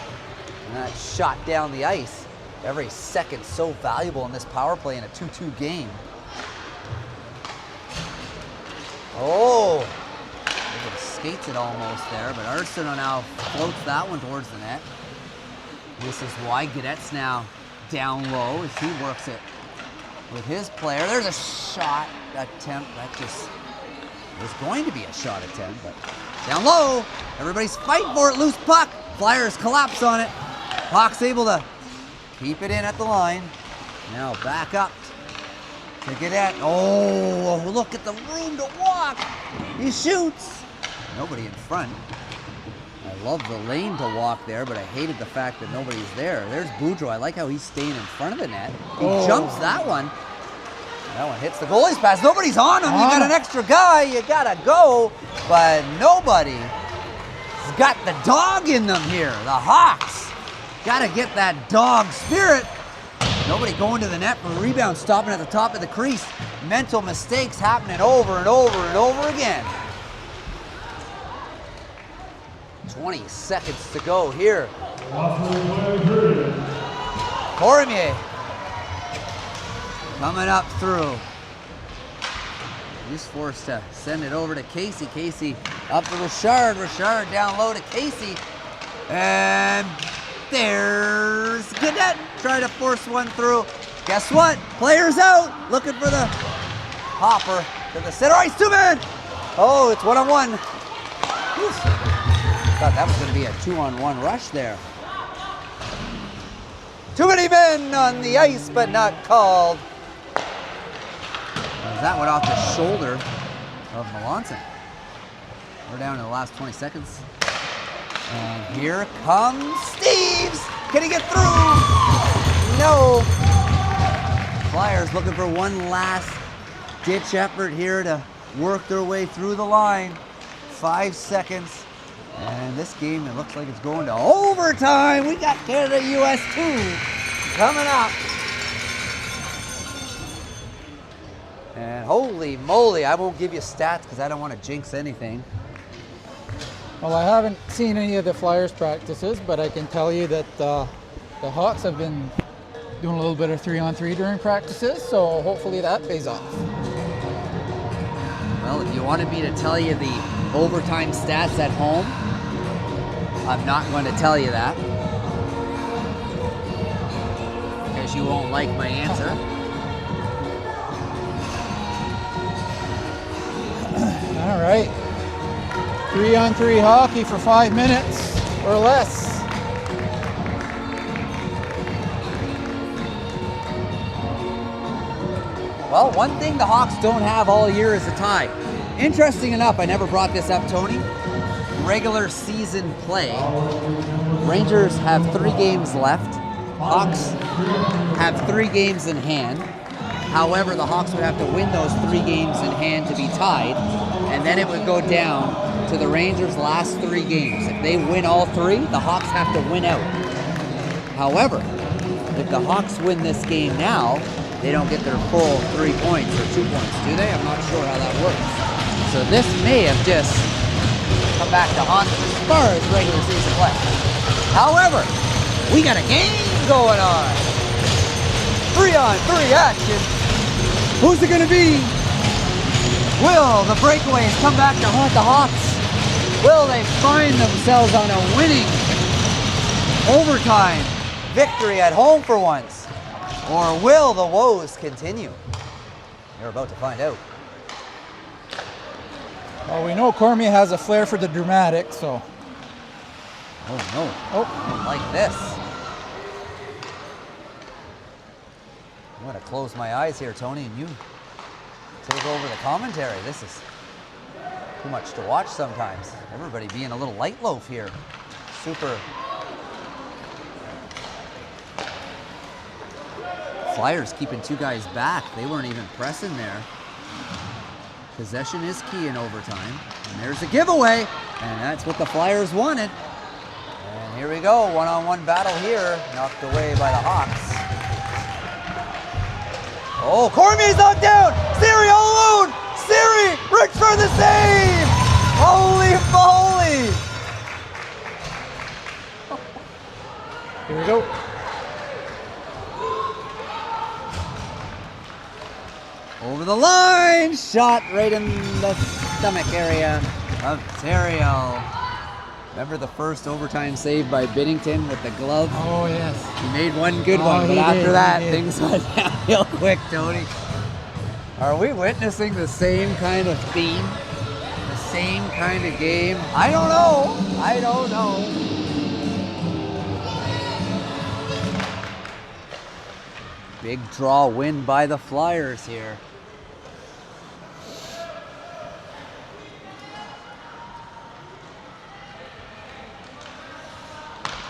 And that shot down the ice. Every second so valuable in this power play in a 2-2 game. Oh, skates it almost there, but Arsenault now floats that one towards the net. This is why Guedette's now down low as he works it with his player. There's a shot attempt. That just was going to be a shot attempt, but down low. Everybody's fighting for it. Loose puck. Flyers collapse on it. Hawks able to keep it in at the line. Now back up to Guedette. Oh, look at the room to walk. He shoots. Nobody in front. I love the lane to walk there, but I hated the fact that nobody's there. There's Boudreau. I like how he's staying in front of the net. He jumps that one. That one hits the goalie's pass. Nobody's on him. You got an extra guy. You got to go. But nobody's got the dog in them here. The Hawks got to get that dog spirit. Nobody going to the net for a rebound, stopping at the top of the crease. Mental mistakes happening over and over and over again. 20 seconds to go here. Cormier coming up through. He's forced to send it over to Casey. Casey up to Richard. Richard down low to Casey. And there's Guedette trying to force one through. Guess what? Players out. Looking for the hopper to the center ice. Two-man. Oh, it's one-on-one. Thought that was going to be a 2-on-1 rush there. Too many men on the ice, but not called. That went off the shoulder of Melanson. We're down to the last 20 seconds. And here comes Steves. Can he get through? No. Flyers looking for one last ditch effort here to work their way through the line. 5 seconds. And this game, it looks like it's going to overtime. We got Canada-US 2 coming up. And holy moly, I won't give you stats because I don't want to jinx anything. Well, I haven't seen any of the Flyers practices, but I can tell you that the Hawks have been doing a little bit of 3-on-3 during practices, so hopefully that pays off. Well, if you wanted me to tell you the overtime stats at home, I'm not going to tell you that because you won't like my answer. All right. 3-on-3 hockey for 5 minutes or less. Well, one thing the Hawks don't have all year is a tie. Interesting enough, I never brought this up, Tony. Regular season play. Rangers have 3 games left. Hawks have 3 games in hand. However, the Hawks would have to win those 3 games in hand to be tied, and then it would go down to the Rangers' last 3 games. If they win all 3, the Hawks have to win out. However, if the Hawks win this game now, they don't get their full 3 points or 2 points, do they? I'm not sure how that works. So this may have just come back to haunt them as far as regular season play. However, we got a game going on. 3-on-3 action. Who's it gonna be? Will the breakaways come back to haunt the Hawks? Will they find themselves on a winning overtime victory at home for once? Or will the woes continue? You're about to find out. Well, we know Cormier has a flair for the dramatic, so. Oh no. Oh, like this. I'm gonna close my eyes here, Tony, and you take over the commentary. This is too much to watch sometimes. Everybody being a little light loaf here. Super. Flyers keeping two guys back. They weren't even pressing there. Possession is key in overtime. And there's a giveaway. And that's what the Flyers wanted. And here we go. One-on-one battle here. Knocked away by the Hawks. Oh, Cormier's knocked down. Siri all alone. Siri, Rich for the save. Holy moly. Here we go. Over the line, shot right in the stomach area of Terrio. Remember the first overtime save by Binnington with the glove? Oh, yes. He made one good one, but after that, things went downhill quick, Tony. Are we witnessing the same kind of theme? The same kind of game? I don't know. I don't know. Big draw win by the Flyers here.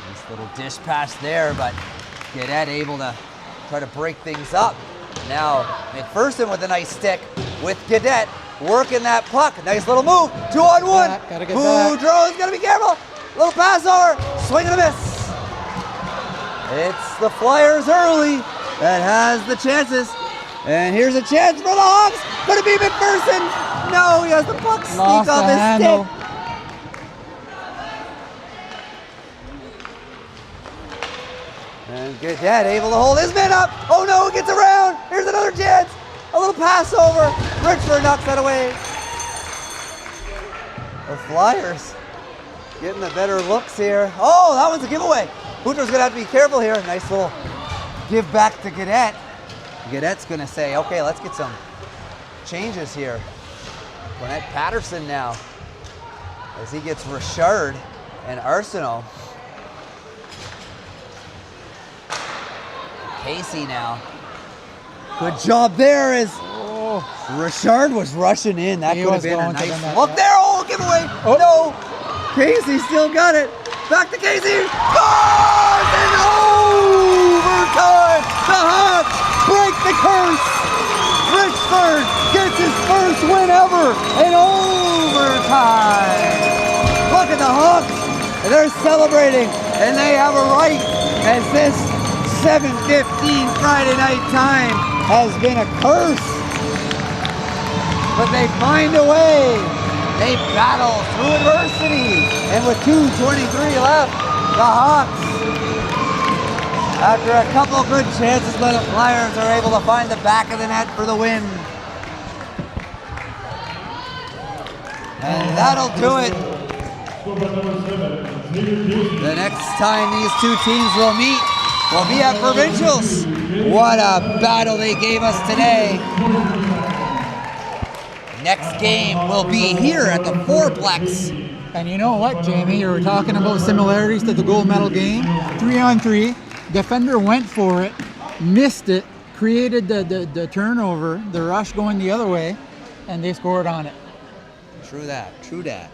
Nice little dish pass there, but Guedet able to try to break things up. Now McPherson with a nice stick with Guedet working that puck. Nice little move. 2-on-1. Gotta get back. Boudreau's gotta be careful. Little pass over. Swing and a miss. It's the Flyers early that has the chances. And here's a chance for the Hawks. Could it be McPherson? No, he has the puck sneak Lost off the his handle. stick. And Guedet able to hold his man up. Oh no, gets around. Here's another chance. A little pass over. Richford knocks that away. The Flyers getting the better looks here. Oh, that one's a giveaway. Boudreau's gonna have to be careful here. Nice little give back to Guedet. Guedet's gonna say, okay, let's get some changes here. Cornette Patterson now, as he gets Richard and Arsenault. Casey now. Good job there as Richard was rushing in. That could have been a nice look there. Oh, giveaway. Oh. No. Casey still got it. Back to Casey. Scores in overtime. The Hawks break the curse. Richford gets his first win ever in overtime. Look at the Hawks. They're celebrating, and they have a right, as this 7:15 Friday night time has been a curse. But they find a way. They battle through adversity. And with 2:23 left, the Hawks, after a couple of good chances by the Flyers, are able to find the back of the net for the win. And that'll do it. The next time these two teams will meet will be at Provincials. What a battle they gave us today. Next game will be here at the Fourplex. And you know what, Jamie? You were talking about similarities to the gold medal game. 3-on-3. Defender went for it, missed it, created the turnover, the rush going the other way, and they scored on it. True that, true that.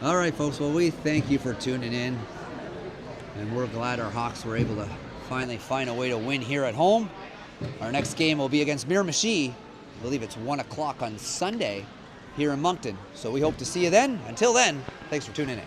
All right, folks, well, we thank you for tuning in, and we're glad our Hawks were able to finally find a way to win here at home. Our next game will be against Miramichi. I believe it's 1 o'clock on Sunday here in Moncton. So we hope to see you then. Until then, thanks for tuning in.